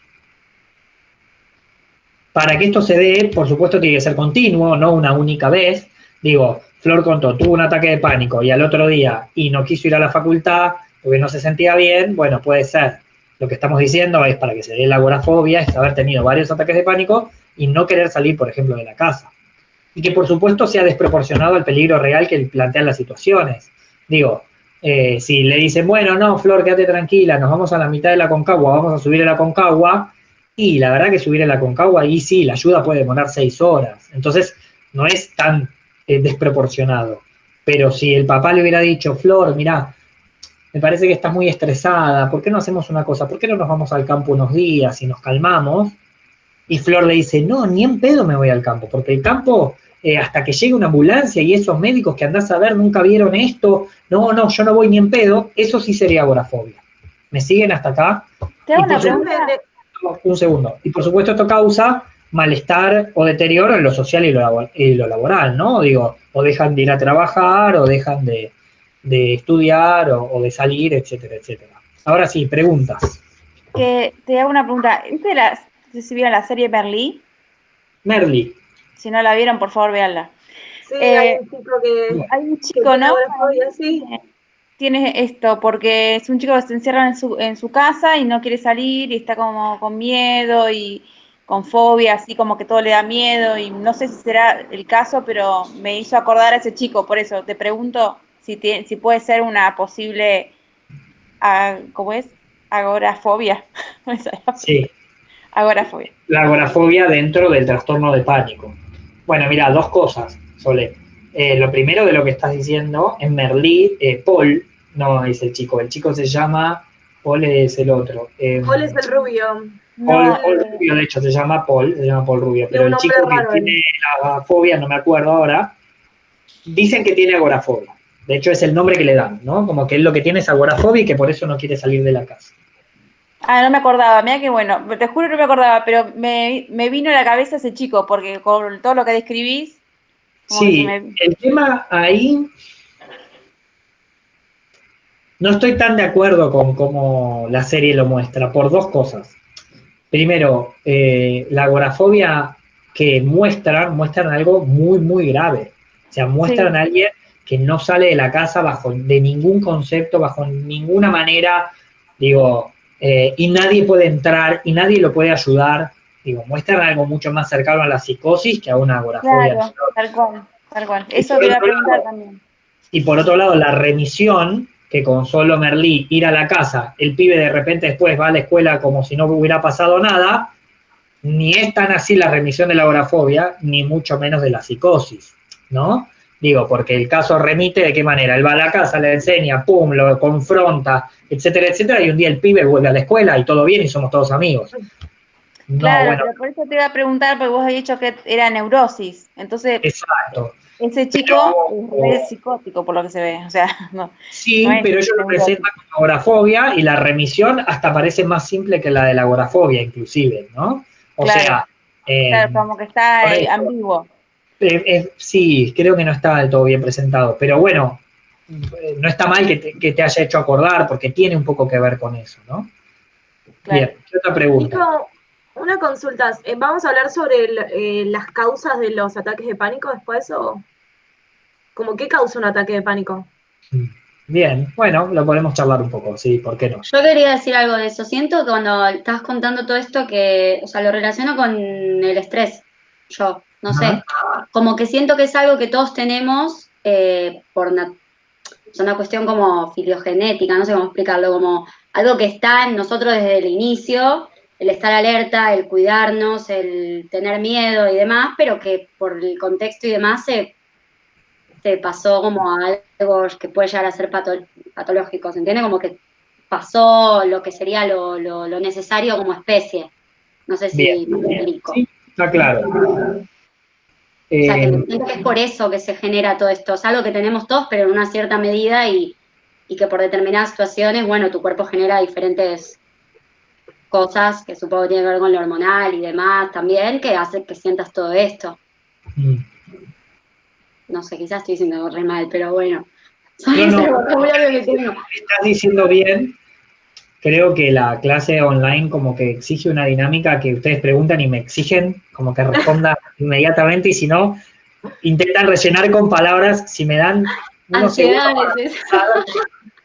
Para que esto se dé, por supuesto, tiene que ser continuo, no una única vez. Digo, Flor contó, tuvo un ataque de pánico y al otro día y no quiso ir a la facultad porque no se sentía bien, bueno, puede ser. Lo que estamos diciendo es, para que se dé la agorafobia, es haber tenido varios ataques de pánico y no querer salir, por ejemplo, de la casa. Y que, por supuesto, sea desproporcionado al peligro real que plantean las situaciones. Digo, si le dicen, bueno, no, Flor, quédate tranquila, nos vamos a la mitad de la Concagua, vamos a subir a la Concagua, y la verdad que subir a la Concagua, y sí, la ayuda puede demorar 6 horas. Entonces, no es tan desproporcionado. Pero si el papá le hubiera dicho, Flor, mirá, me parece que estás muy estresada, ¿por qué no hacemos una cosa? ¿Por qué no nos vamos al campo unos días y nos calmamos? Y Flor le dice, no, ni en pedo me voy al campo, porque el campo, hasta que llegue una ambulancia y esos médicos que andás a ver nunca vieron esto, no, yo no voy ni en pedo, eso sí sería agorafobia. ¿Me siguen hasta acá? Te hago una pregunta. Un segundo. Y por supuesto esto causa malestar o deterioro en lo social y lo laboral, ¿no? Digo, o dejan de ir a trabajar, o dejan de estudiar, o de salir, etcétera, etcétera. Ahora sí, preguntas. Te hago una pregunta. ¿Ustedes vieron la serie Merlí? Merlí. Si no la vieron, por favor, véanla. Sí, hay un chico ¿no? Sí. Tiene esto, porque es un chico que se encierra en su casa y no quiere salir y está como con miedo y con fobia, así como que todo le da miedo, y no sé si será el caso, pero me hizo acordar a ese chico. Por eso te pregunto si puede ser una posible ¿cómo es? Agorafobia. Sí. Agorafobia. La agorafobia dentro del trastorno de pánico. Bueno, mira, dos cosas, Sole. Lo primero de lo que estás diciendo, en Merlí, Paul, no es el chico se llama, Paul es el otro. Paul es el rubio. Paul Rubio, de hecho, se llama Paul Rubio, pero el chico que tiene la fobia, no me acuerdo ahora, dicen que tiene agorafobia. De hecho, es el nombre que le dan, ¿no? Como que él lo que tiene es agorafobia y que por eso no quiere salir de la casa. Ah, no me acordaba, mira que bueno, te juro que no me acordaba, pero me vino a la cabeza ese chico, porque con todo lo que describís... Sí, el tema ahí... No estoy tan de acuerdo con cómo la serie lo muestra, por dos cosas. Primero, la agorafobia que muestran algo muy, muy grave. O sea, muestran a alguien que no sale de la casa de ningún concepto, bajo ninguna manera, digo, y nadie puede entrar y nadie lo puede ayudar. Digo, muestran algo mucho más cercano a la psicosis que a una agorafobia. Claro, tal cual. Eso te iba a preguntar también. Y por otro lado, la remisión, que con solo Merlí ir a la casa, el pibe de repente después va a la escuela como si no hubiera pasado nada, ni es tan así la remisión de la agorafobia, ni mucho menos de la psicosis, ¿no? Digo, porque el caso remite de qué manera, él va a la casa, le enseña, pum, lo confronta, etcétera, etcétera, y un día el pibe vuelve a la escuela y todo bien y somos todos amigos. No, claro, bueno, pero por eso te iba a preguntar, porque vos habías dicho que era neurosis, entonces... Exacto. Ese chico es psicótico, por lo que se ve, o sea, no. Sí, no pero ellos lo presentan como agorafobia y la remisión hasta parece más simple que la de la agorafobia, inclusive, ¿no? O claro, sea... claro, como que está ambiguo. Sí, creo que no está del todo bien presentado, pero bueno, no está mal que te haya hecho acordar, porque tiene un poco que ver con eso, ¿no? Claro. Bien, ¿qué otra pregunta? Nico, una consulta. ¿Vamos a hablar sobre las causas de los ataques de pánico después o como qué causa un ataque de pánico? Bien, bueno, lo podemos charlar un poco, sí, ¿por qué no? Yo quería decir algo de eso. Siento que cuando estás contando todo esto que, o sea, lo relaciono con el estrés. Yo, no sé, como que siento que es algo que todos tenemos por una cuestión como filogenética, no sé cómo explicarlo, como algo que está en nosotros desde el inicio, el estar alerta, el cuidarnos, el tener miedo y demás, pero que por el contexto y demás se pasó como a algo que puede llegar a ser patológico, ¿se entiende? Como que pasó lo que sería lo necesario como especie. No sé si me explico. Sí, está claro. O sea, que siento que es por eso que se genera todo esto. Es algo que tenemos todos, pero en una cierta medida y que por determinadas situaciones, bueno, tu cuerpo genera diferentes cosas que supongo que tienen que ver con lo hormonal y demás también, que hace que sientas todo esto. No sé, quizás estoy diciendo re mal, pero bueno. No, estás diciendo bien. Creo que la clase online como que exige una dinámica que ustedes preguntan y me exigen como que responda inmediatamente, y si no, intentan rellenar con palabras. Si me dan unos segundos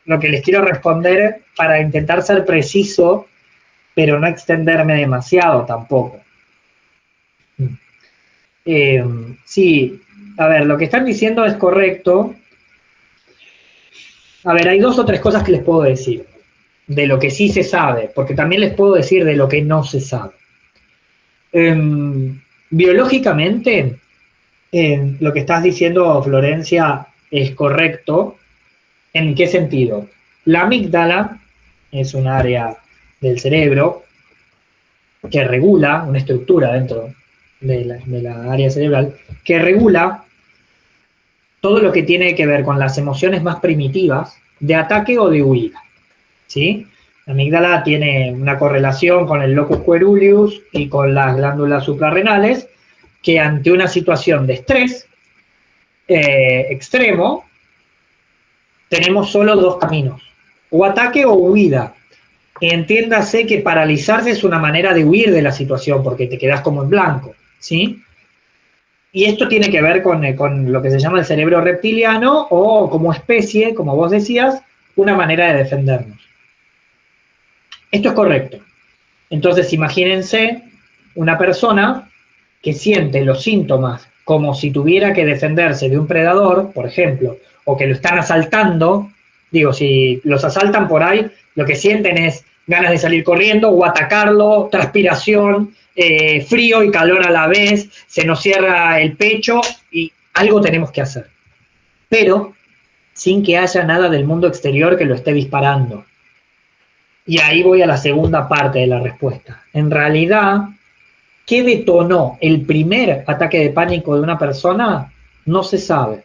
lo que les quiero responder para intentar ser preciso, pero no extenderme demasiado tampoco. Sí, a ver, lo que están diciendo es correcto. A ver, hay 2 o 3 cosas que les puedo decir de lo que sí se sabe, porque también les puedo decir de lo que no se sabe. Biológicamente, lo que estás diciendo, Florencia, es correcto. ¿En qué sentido? La amígdala es un área del cerebro que regula, una estructura dentro de la área cerebral, que regula todo lo que tiene que ver con las emociones más primitivas de ataque o de huida. ¿Sí? La amígdala tiene una correlación con el locus coeruleus y con las glándulas suprarrenales, que ante una situación de estrés extremo, tenemos solo 2 caminos, o ataque o huida. Entiéndase que paralizarse es una manera de huir de la situación, porque te quedas como en blanco, ¿sí? Y esto tiene que ver con lo que se llama el cerebro reptiliano, o como especie, como vos decías, una manera de defendernos. Esto es correcto. Entonces, imagínense una persona que siente los síntomas como si tuviera que defenderse de un predador, por ejemplo, o que lo están asaltando. Digo, si los asaltan por ahí, Lo que sienten es ganas de salir corriendo o atacarlo, transpiración, frío y calor a la vez, se nos cierra el pecho y algo tenemos que hacer. Pero sin que haya nada del mundo exterior que lo esté disparando. Y ahí voy a la segunda parte de la respuesta. En realidad, ¿qué detonó el primer ataque de pánico de una persona? No se sabe.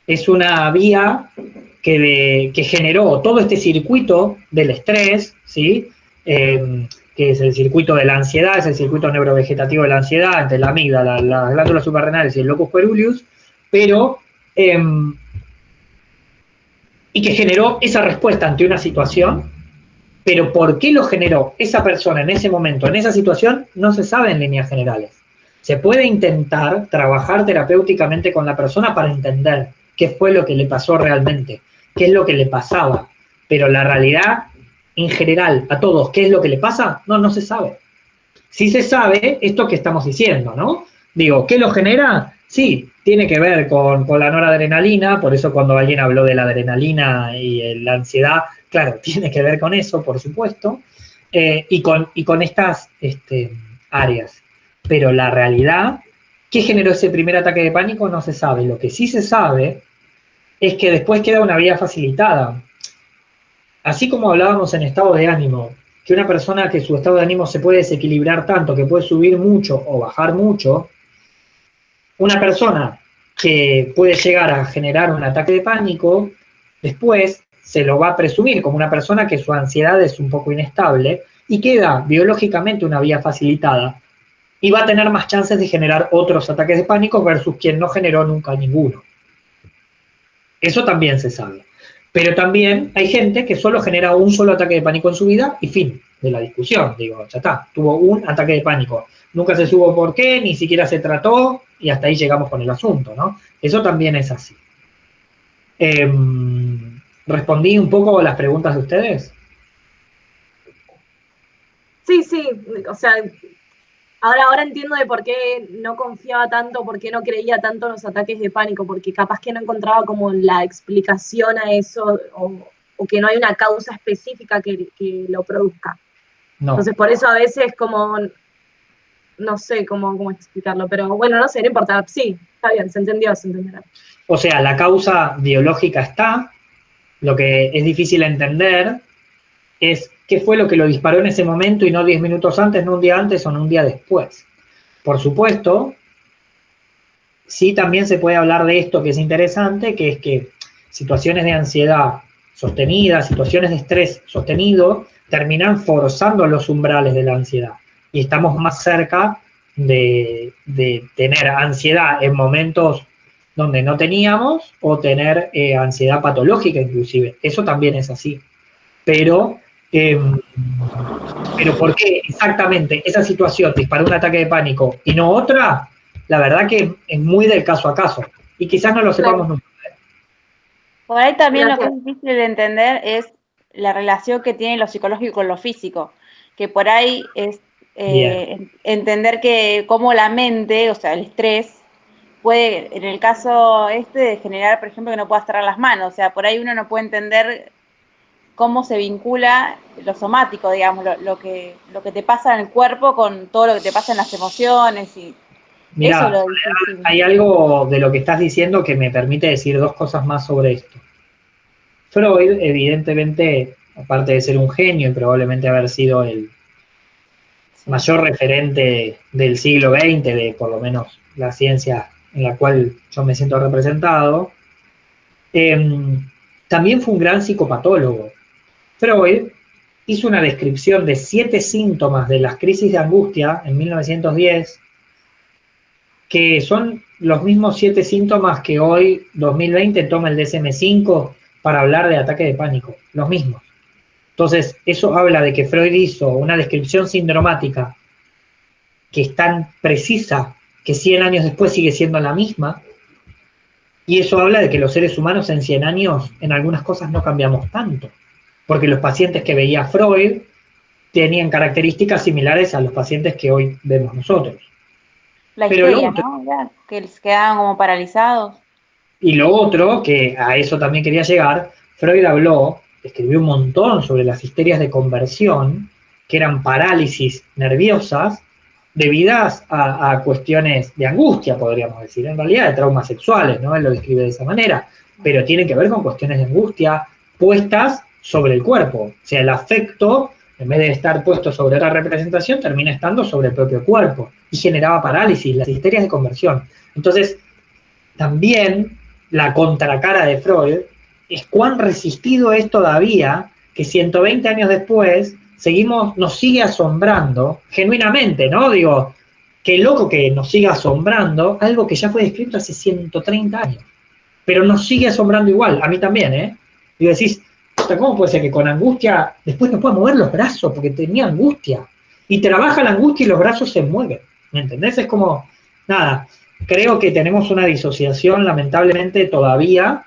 Es una vía que generó todo este circuito del estrés, ¿sí? Que es el circuito de la ansiedad, es el circuito neurovegetativo de la ansiedad, entre la amígdala, las glándulas suprarrenales y el locus coeruleus, pero, y que generó esa respuesta ante una situación, pero ¿por qué lo generó esa persona en ese momento, en esa situación? No se sabe en líneas generales. Se puede intentar trabajar terapéuticamente con la persona para entender qué fue lo que le pasó realmente, qué es lo que le pasaba, pero la realidad, en general, a todos, ¿qué es lo que le pasa? No se sabe. Sí se sabe esto que estamos diciendo, ¿no? Digo, ¿qué lo genera? Sí, tiene que ver con la noradrenalina, por eso cuando alguien habló de la adrenalina y la ansiedad, claro, tiene que ver con eso, por supuesto, y con estas áreas. Pero la realidad, ¿qué generó ese primer ataque de pánico? No se sabe. Lo que sí se sabe es que después queda una vía facilitada. Así como hablábamos en estado de ánimo, que una persona que su estado de ánimo se puede desequilibrar tanto, que puede subir mucho o bajar mucho, una persona que puede llegar a generar un ataque de pánico, después se lo va a presumir como una persona que su ansiedad es un poco inestable y queda biológicamente una vía facilitada y va a tener más chances de generar otros ataques de pánico versus quien no generó nunca ninguno. Eso también se sabe. Pero también hay gente que solo genera un solo ataque de pánico en su vida y fin de la discusión. Digo, ya está, tuvo un ataque de pánico. Nunca se supo por qué, ni siquiera se trató y hasta ahí llegamos con el asunto, ¿no? Eso también es así. ¿Respondí un poco a las preguntas de ustedes? Sí, o sea, ahora entiendo de por qué no confiaba tanto, por qué no creía tanto en los ataques de pánico, porque capaz que no encontraba como la explicación a eso, o que no hay una causa específica que lo produzca. No. Entonces, por eso a veces como, no sé cómo explicarlo, pero bueno, no sé, no importa, sí, está bien, se entendió. O sea, la causa biológica está, lo que es difícil entender es qué fue lo que lo disparó en ese momento y no 10 minutos antes, no un día antes o no un día después. Por supuesto, sí también se puede hablar de esto que es interesante, que es que situaciones de ansiedad sostenida, situaciones de estrés sostenido, terminan forzando los umbrales de la ansiedad. Y estamos más cerca de tener ansiedad en momentos donde no teníamos o tener ansiedad patológica inclusive. Eso también es así. Pero ¿por qué exactamente esa situación disparó un ataque de pánico y no otra? La verdad que es muy del caso a caso. Y quizás no lo sepamos nunca. Por ahí también lo que es difícil de entender es la relación que tiene lo psicológico con lo físico. Que por ahí es entender que cómo la mente, o sea, el estrés, puede, en el caso de generar, por ejemplo, que no puedas cerrar las manos. O sea, por ahí uno no puede entender cómo se vincula lo somático, digamos, lo que te pasa en el cuerpo con todo lo que te pasa en las emociones y mirá, eso es lo difícil. Hay algo de lo que estás diciendo que me permite decir dos cosas más sobre esto. Freud, evidentemente, aparte de ser un genio y probablemente haber sido el mayor referente del siglo XX, de por lo menos la ciencia en la cual yo me siento representado, también fue un gran psicopatólogo. Freud hizo una descripción de 7 síntomas de las crisis de angustia en 1910, que son los mismos 7 síntomas que hoy, 2020, toma el DSM-5 para hablar de ataque de pánico, los mismos. Entonces, eso habla de que Freud hizo una descripción sindromática que es tan precisa que 100 años después sigue siendo la misma, y eso habla de que los seres humanos en 100 años en algunas cosas no cambiamos tanto, porque los pacientes que veía Freud tenían características similares a los pacientes que hoy vemos nosotros. La histeria, ¿no? Ya, que les quedaban como paralizados. Y lo otro, que a eso también quería llegar, Freud habló escribió un montón sobre las histerias de conversión, que eran parálisis nerviosas debidas a cuestiones de angustia, podríamos decir, en realidad de traumas sexuales, ¿no? Él lo describe de esa manera, pero tiene que ver con cuestiones de angustia puestas sobre el cuerpo. O sea, el afecto, en vez de estar puesto sobre la representación, termina estando sobre el propio cuerpo y generaba parálisis, las histerias de conversión. Entonces, también la contracara de Freud es cuán resistido es todavía que 120 años después nos sigue asombrando, genuinamente, ¿no? Digo, qué loco que nos siga asombrando algo que ya fue descrito hace 130 años, pero nos sigue asombrando igual, a mí también, ¿eh? Y decís, ¿cómo puede ser que con angustia después no pueda mover los brazos porque tenía angustia? Y trabaja la angustia y los brazos se mueven, ¿me entendés? Es como, nada, creo que tenemos una disociación lamentablemente todavía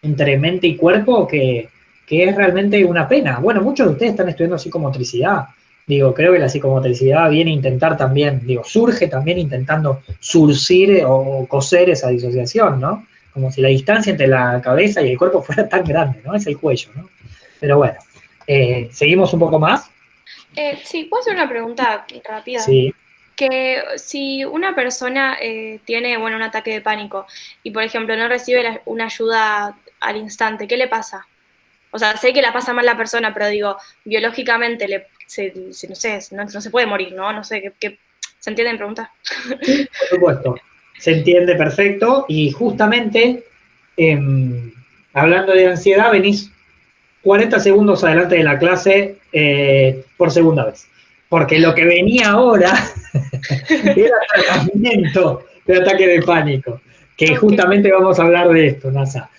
entre mente y cuerpo que es realmente una pena. Bueno, muchos de ustedes están estudiando psicomotricidad. Digo, creo que la psicomotricidad viene a intentar también, surge también intentando surcir o coser esa disociación, ¿no? Como si la distancia entre la cabeza y el cuerpo fuera tan grande, ¿no? Es el cuello, ¿no? Pero bueno, ¿seguimos un poco más? Sí, ¿puedo hacer una pregunta rápida? Sí. Que si una persona tiene, bueno, un ataque de pánico y, por ejemplo, no recibe una ayuda al instante, ¿qué le pasa? O sea, sé que la pasa mal la persona, pero digo, biológicamente no sé, no se puede morir, ¿no? No sé, ¿se entiende mi pregunta? Sí, por supuesto. Se entiende perfecto y justamente, hablando de ansiedad, venís 40 segundos adelante de la clase por segunda vez. Porque lo que venía ahora era tratamiento de ataque de pánico, que okay. Justamente vamos a hablar de esto, Nasa.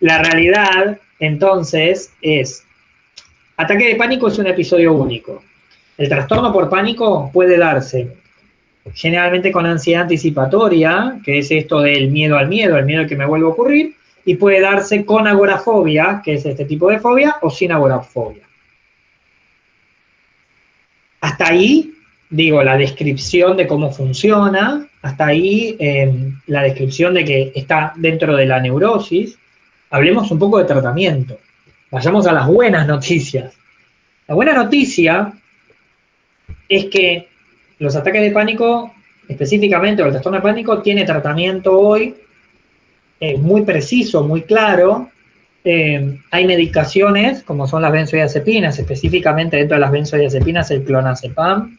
La realidad, entonces, es, ataque de pánico es un episodio único. El trastorno por pánico puede darse generalmente con ansiedad anticipatoria, que es esto del miedo al miedo, el miedo que me vuelve a ocurrir, y puede darse con agorafobia, que es este tipo de fobia, o sin agorafobia. Hasta ahí, digo, la descripción de cómo funciona, hasta ahí la descripción de que está dentro de la neurosis. Hablemos un poco de tratamiento. Vayamos a las buenas noticias. La buena noticia es que los ataques de pánico, específicamente, o el trastorno de pánico, tiene tratamiento hoy muy preciso, muy claro. Hay medicaciones, como son las benzodiazepinas, específicamente dentro de las benzodiazepinas el clonazepam,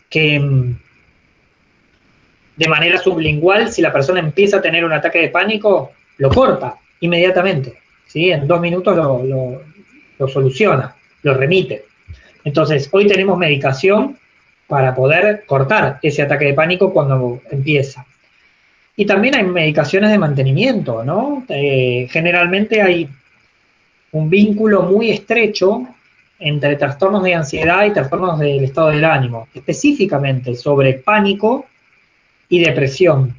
que de manera sublingual, si la persona empieza a tener un ataque de pánico, lo corta inmediatamente, ¿sí? En 2 minutos lo soluciona, lo remite. Entonces, hoy tenemos medicación para poder cortar ese ataque de pánico cuando empieza. Y también hay medicaciones de mantenimiento, ¿no? Generalmente hay un vínculo muy estrecho entre trastornos de ansiedad y trastornos del estado del ánimo, específicamente sobre pánico y depresión.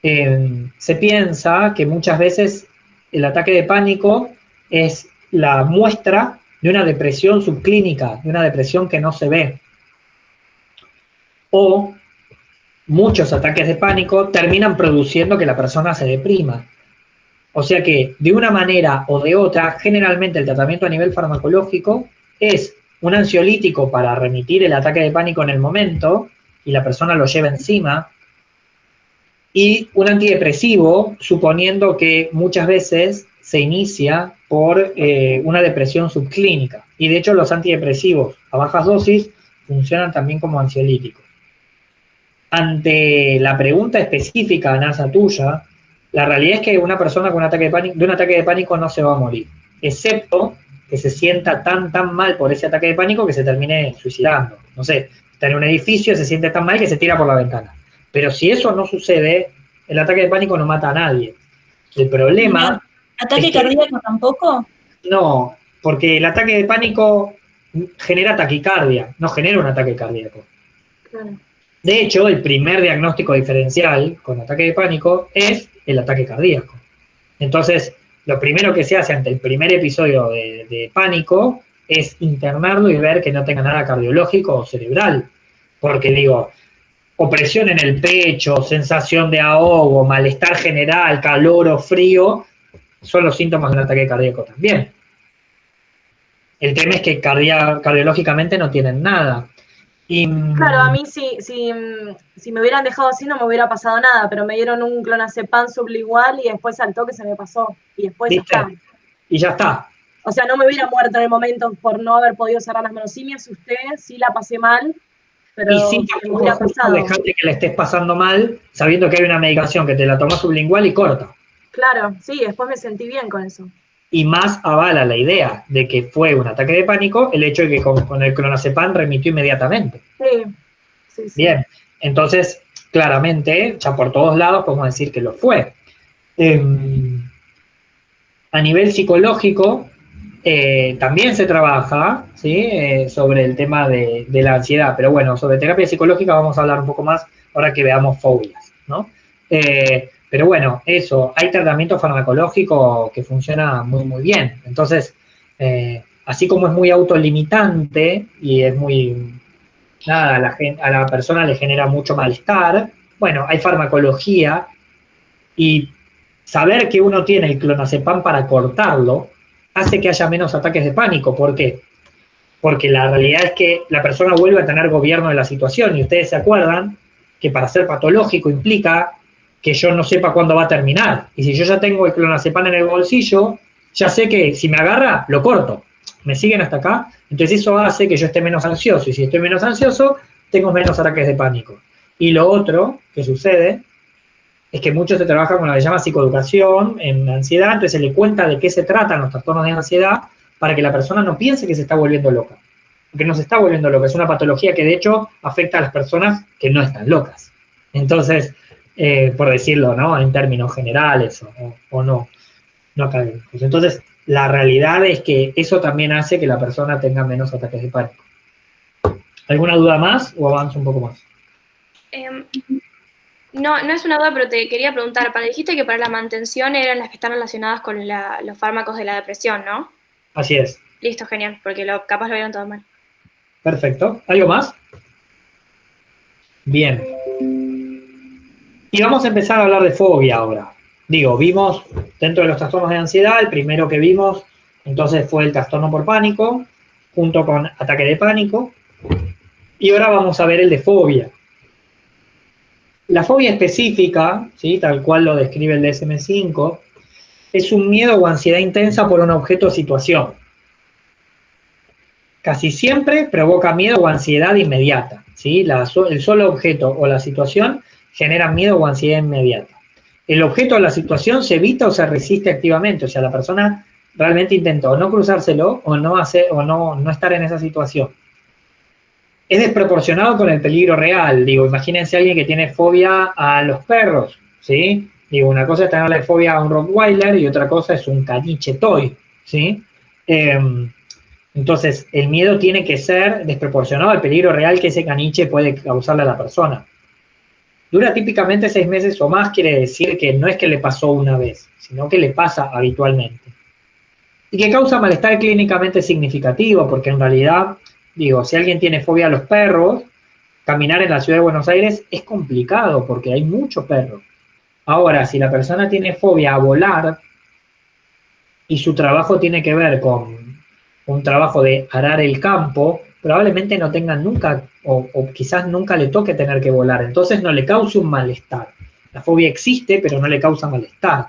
Se piensa que muchas veces el ataque de pánico es la muestra de una depresión subclínica, de una depresión que no se ve. O muchos ataques de pánico terminan produciendo que la persona se deprima. O sea que, de una manera o de otra, generalmente el tratamiento a nivel farmacológico es un ansiolítico para remitir el ataque de pánico en el momento, y la persona lo lleva encima, y un antidepresivo, suponiendo que muchas veces se inicia por una depresión subclínica. Y de hecho los antidepresivos a bajas dosis funcionan también como ansiolíticos. Ante la pregunta específica, Nasa, tuya, la realidad es que una persona con de un ataque de pánico no se va a morir, excepto que se sienta tan mal por ese ataque de pánico que se termine suicidando. No sé, está en un edificio, se siente tan mal que se tira por la ventana. Pero si eso no sucede, el ataque de pánico no mata a nadie. El problema... ¿Ataque cardíaco tampoco? No, porque el ataque de pánico genera taquicardia, no genera un ataque cardíaco. Claro. De hecho, el primer diagnóstico diferencial con ataque de pánico es el ataque cardíaco. Entonces, lo primero que se hace ante el primer episodio de pánico es internarlo y ver que no tenga nada cardiológico o cerebral. Porque digo, opresión en el pecho, sensación de ahogo, malestar general, calor o frío, son los síntomas de un ataque cardíaco también. El tema es que cardiológicamente no tienen nada. Y, claro, a mí si me hubieran dejado así no me hubiera pasado nada, pero me dieron un clonazepam sublingual y después al toque se me pasó. Y después ¿viste? ya está. Y ya está. O sea, no me hubiera muerto en el momento por no haber podido cerrar las manos. Sí me asusté, sí la pasé mal, pero y sí, me hubiera pasado. Dejarte que la estés pasando mal, sabiendo que hay una medicación que te la tomas sublingual y corta. Claro, sí, después me sentí bien con eso. Y más avala la idea de que fue un ataque de pánico el hecho de que con el clonazepam remitió inmediatamente. Sí. Bien, entonces, claramente, ya por todos lados podemos decir que lo fue. A nivel psicológico, también se trabaja, ¿sí? Sobre el tema de la ansiedad, pero bueno, sobre terapia psicológica vamos a hablar un poco más ahora que veamos fobias, ¿no? Pero bueno, eso, hay tratamiento farmacológico que funciona muy, muy bien. Entonces, así como es muy autolimitante y es muy, nada, a la persona le genera mucho malestar, bueno, hay farmacología y saber que uno tiene el clonazepam para cortarlo hace que haya menos ataques de pánico. ¿Por qué? Porque la realidad es que la persona vuelve a tener gobierno de la situación y ustedes se acuerdan que para ser patológico implica que yo no sepa cuándo va a terminar. Y si yo ya tengo el clonazepam en el bolsillo, ya sé que si me agarra, lo corto. ¿Me siguen hasta acá? Entonces eso hace que yo esté menos ansioso. Y si estoy menos ansioso, tengo menos ataques de pánico. Y lo otro que sucede es que mucho se trabaja con lo que se llama psicoeducación en ansiedad, entonces se le cuenta de qué se tratan los trastornos de ansiedad para que la persona no piense que se está volviendo loca. Porque no se está volviendo loca, es una patología que de hecho afecta a las personas que no están locas. Entonces, por decirlo, ¿no? En términos generales o no académicos. Entonces, la realidad es que eso también hace que la persona tenga menos ataques de pánico. ¿Alguna duda más o avanzo un poco más? No es una duda, pero te quería preguntar, dijiste que para la mantención eran las que están relacionadas con los fármacos de la depresión, ¿no? Así es. Listo, genial, porque capaz lo vieron todo mal. Perfecto. ¿Algo más? Bien. Y vamos a empezar a hablar de fobia ahora. Digo, vimos dentro de los trastornos de ansiedad, el primero que vimos entonces fue el trastorno por pánico, junto con ataque de pánico. Y ahora vamos a ver el de fobia. La fobia específica, ¿sí? Tal cual lo describe el DSM-5, es un miedo o ansiedad intensa por un objeto o situación. Casi siempre provoca miedo o ansiedad inmediata, ¿sí? El solo objeto o la situación genera miedo o ansiedad inmediata. El objeto o la situación se evita o se resiste activamente, o sea, la persona realmente intenta o no cruzárselo o no estar en esa situación. Es desproporcionado con el peligro real. Digo, imagínense a alguien que tiene fobia a los perros, ¿sí? Digo, una cosa es tenerle fobia a un Rottweiler y otra cosa es un caniche toy, ¿sí? Entonces, el miedo tiene que ser desproporcionado al peligro real que ese caniche puede causarle a la persona. Dura típicamente 6 meses o más, quiere decir que no es que le pasó una vez, sino que le pasa habitualmente. Y que causa malestar clínicamente significativo, porque en realidad, digo, si alguien tiene fobia a los perros, caminar en la ciudad de Buenos Aires es complicado, porque hay muchos perros. Ahora, si la persona tiene fobia a volar, y su trabajo tiene que ver con un trabajo de arar el campo, probablemente no tengan nunca, o quizás nunca le toque tener que volar, entonces no le cause un malestar. La fobia existe, pero no le causa malestar.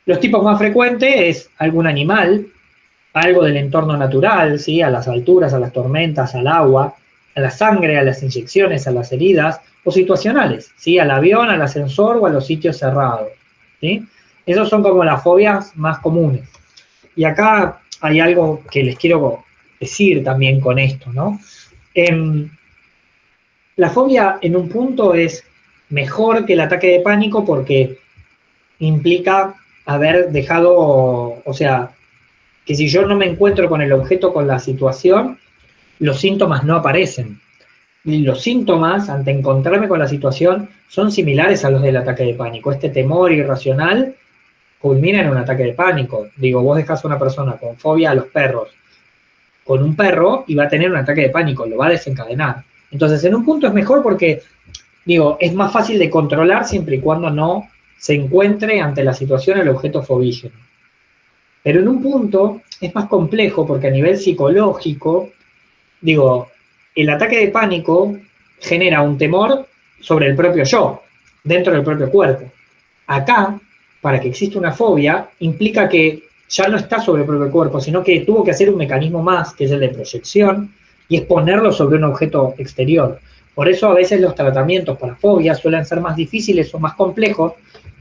Los tipos más frecuentes es algún animal, algo del entorno natural, ¿sí? A las alturas, a las tormentas, al agua, a la sangre, a las inyecciones, a las heridas, o situacionales, ¿sí? Al avión, al ascensor o a los sitios cerrados, ¿sí? Esos son como las fobias más comunes. Y acá hay algo que les quiero decir también con esto, ¿no? La fobia en un punto es mejor que el ataque de pánico porque implica haber dejado, o sea, que si yo no me encuentro con el objeto, con la situación, los síntomas no aparecen. Y los síntomas, ante encontrarme con la situación, son similares a los del ataque de pánico. Este temor irracional culmina en un ataque de pánico. Digo, vos dejás a una persona con fobia a los perros, con un perro, y va a tener un ataque de pánico, lo va a desencadenar. Entonces, en un punto es mejor porque, digo, es más fácil de controlar siempre y cuando no se encuentre ante la situación el objeto fobígeno. Pero en un punto es más complejo porque a nivel psicológico, digo, el ataque de pánico genera un temor sobre el propio yo, dentro del propio cuerpo. Acá, para que exista una fobia, implica que ya no está sobre el propio cuerpo, sino que tuvo que hacer un mecanismo más, que es el de proyección, y es ponerlo sobre un objeto exterior. Por eso a veces los tratamientos para fobias suelen ser más difíciles o más complejos,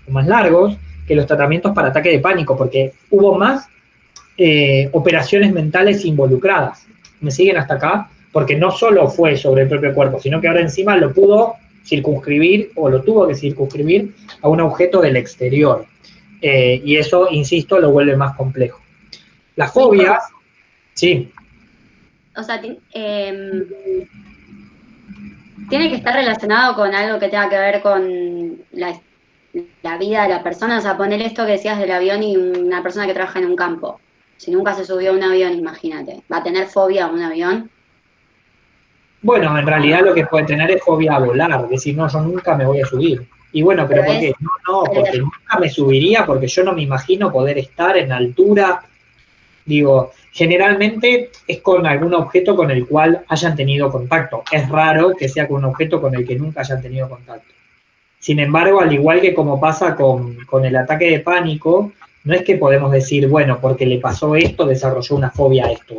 o más largos, que los tratamientos para ataque de pánico, porque hubo más operaciones mentales involucradas. ¿Me siguen hasta acá? Porque no solo fue sobre el propio cuerpo, sino que ahora encima lo pudo circunscribir, o lo tuvo que circunscribir, a un objeto del exterior. Y eso, insisto, lo vuelve más complejo. Las fobias, sí. O sea, tiene que estar relacionado con algo que tenga que ver con la vida de la persona. O sea, poner esto que decías del avión y una persona que trabaja en un campo. Si nunca se subió a un avión, imagínate, ¿va a tener fobia a un avión? Bueno, en realidad lo que puede tener es fobia a volar, decir, no, yo nunca me voy a subir. Y bueno, ¿pero por qué? No, porque nunca me subiría, porque yo no me imagino poder estar en altura. Digo, generalmente es con algún objeto con el cual hayan tenido contacto. Es raro que sea con un objeto con el que nunca hayan tenido contacto. Sin embargo, al igual que como pasa con el ataque de pánico, no es que podemos decir, bueno, porque le pasó esto, desarrolló una fobia a esto.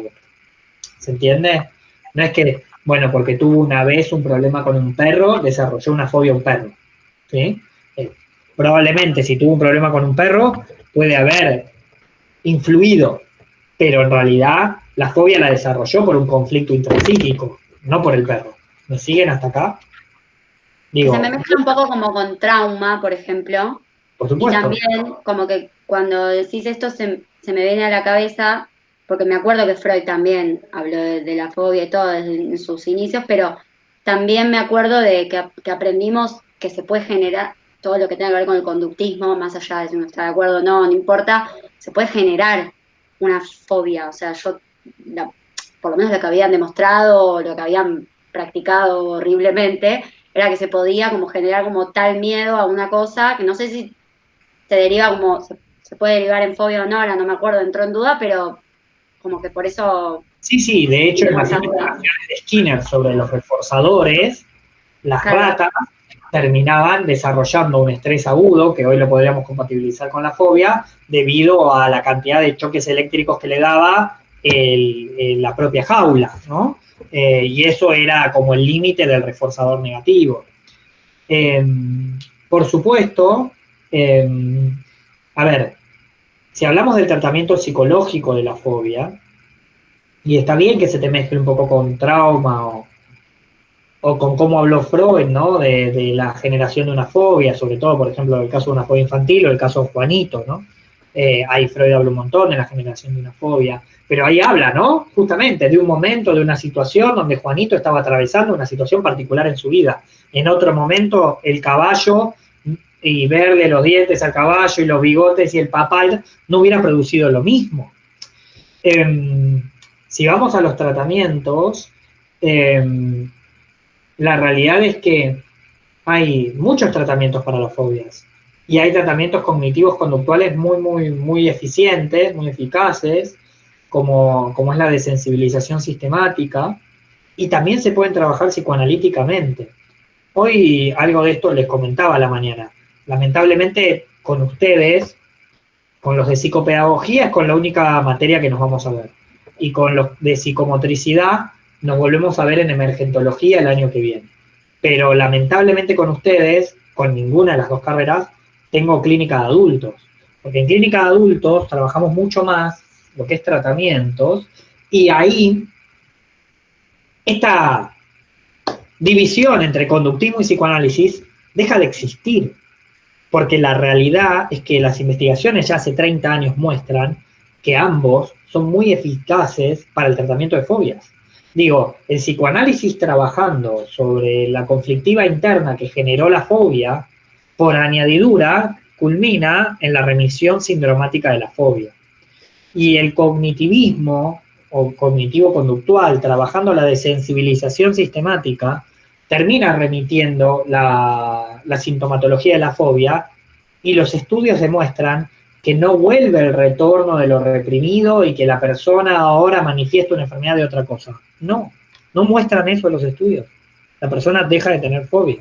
¿Se entiende? No es que, bueno, porque tuvo una vez un problema con un perro, desarrolló una fobia a un perro. ¿Sí? Probablemente si tuvo un problema con un perro, puede haber influido, pero en realidad la fobia la desarrolló por un conflicto intrapsíquico, no por el perro. ¿Me siguen hasta acá? Digo, se me mezcla un poco como con trauma, por ejemplo. Por supuesto. Y también, como que cuando decís esto se me viene a la cabeza, porque me acuerdo que Freud también habló de la fobia y todo en sus inicios, pero también me acuerdo de que aprendimos que se puede generar todo lo que tenga que ver con el conductismo, más allá de si uno está de acuerdo o no, no importa, se puede generar una fobia. O sea, por lo menos lo que habían demostrado, lo que habían practicado horriblemente, era que se podía como generar como tal miedo a una cosa, que no sé si se deriva como, se puede derivar en fobia o no, ahora no me acuerdo, entró en duda, pero como que por eso... Sí, de hecho en las investigaciones de Skinner sobre los reforzadores, las ratas terminaban desarrollando un estrés agudo, que hoy lo podríamos compatibilizar con la fobia, debido a la cantidad de choques eléctricos que le daba la propia jaula, ¿no? Y eso era como el límite del reforzador negativo. Por supuesto, a ver, si hablamos del tratamiento psicológico de la fobia, y está bien que se te mezcle un poco con trauma o con cómo habló Freud, ¿no? De la generación de una fobia, sobre todo, por ejemplo, el caso de una fobia infantil o el caso de Juanito, ¿no? Ahí Freud habla un montón de la generación de una fobia, pero ahí habla, ¿no? Justamente de un momento, de una situación donde Juanito estaba atravesando una situación particular en su vida. En otro momento, el caballo y verle los dientes al caballo y los bigotes y el papal no hubiera producido lo mismo. Si vamos a los tratamientos, la realidad es que hay muchos tratamientos para las fobias y hay tratamientos cognitivos conductuales muy eficientes, muy eficaces, como es la desensibilización sistemática, y también se pueden trabajar psicoanalíticamente. Hoy algo de esto les comentaba a la mañana. Lamentablemente con ustedes, con los de psicopedagogía, es con la única materia que nos vamos a ver. Y con los de psicomotricidad nos volvemos a ver en emergentología el año que viene. Pero lamentablemente con ustedes, con ninguna de las dos carreras, tengo clínica de adultos. Porque en clínica de adultos trabajamos mucho más lo que es tratamientos, y ahí esta división entre conductismo y psicoanálisis deja de existir. Porque la realidad es que las investigaciones ya hace 30 años muestran que ambos son muy eficaces para el tratamiento de fobias. Digo, el psicoanálisis trabajando sobre la conflictiva interna que generó la fobia, por añadidura, culmina en la remisión sindromática de la fobia. Y el cognitivismo, o cognitivo-conductual, trabajando la desensibilización sistemática, termina remitiendo la sintomatología de la fobia y los estudios demuestran que no vuelve el retorno de lo reprimido y que la persona ahora manifiesta una enfermedad de otra cosa. No muestran eso en los estudios. La persona deja de tener fobia.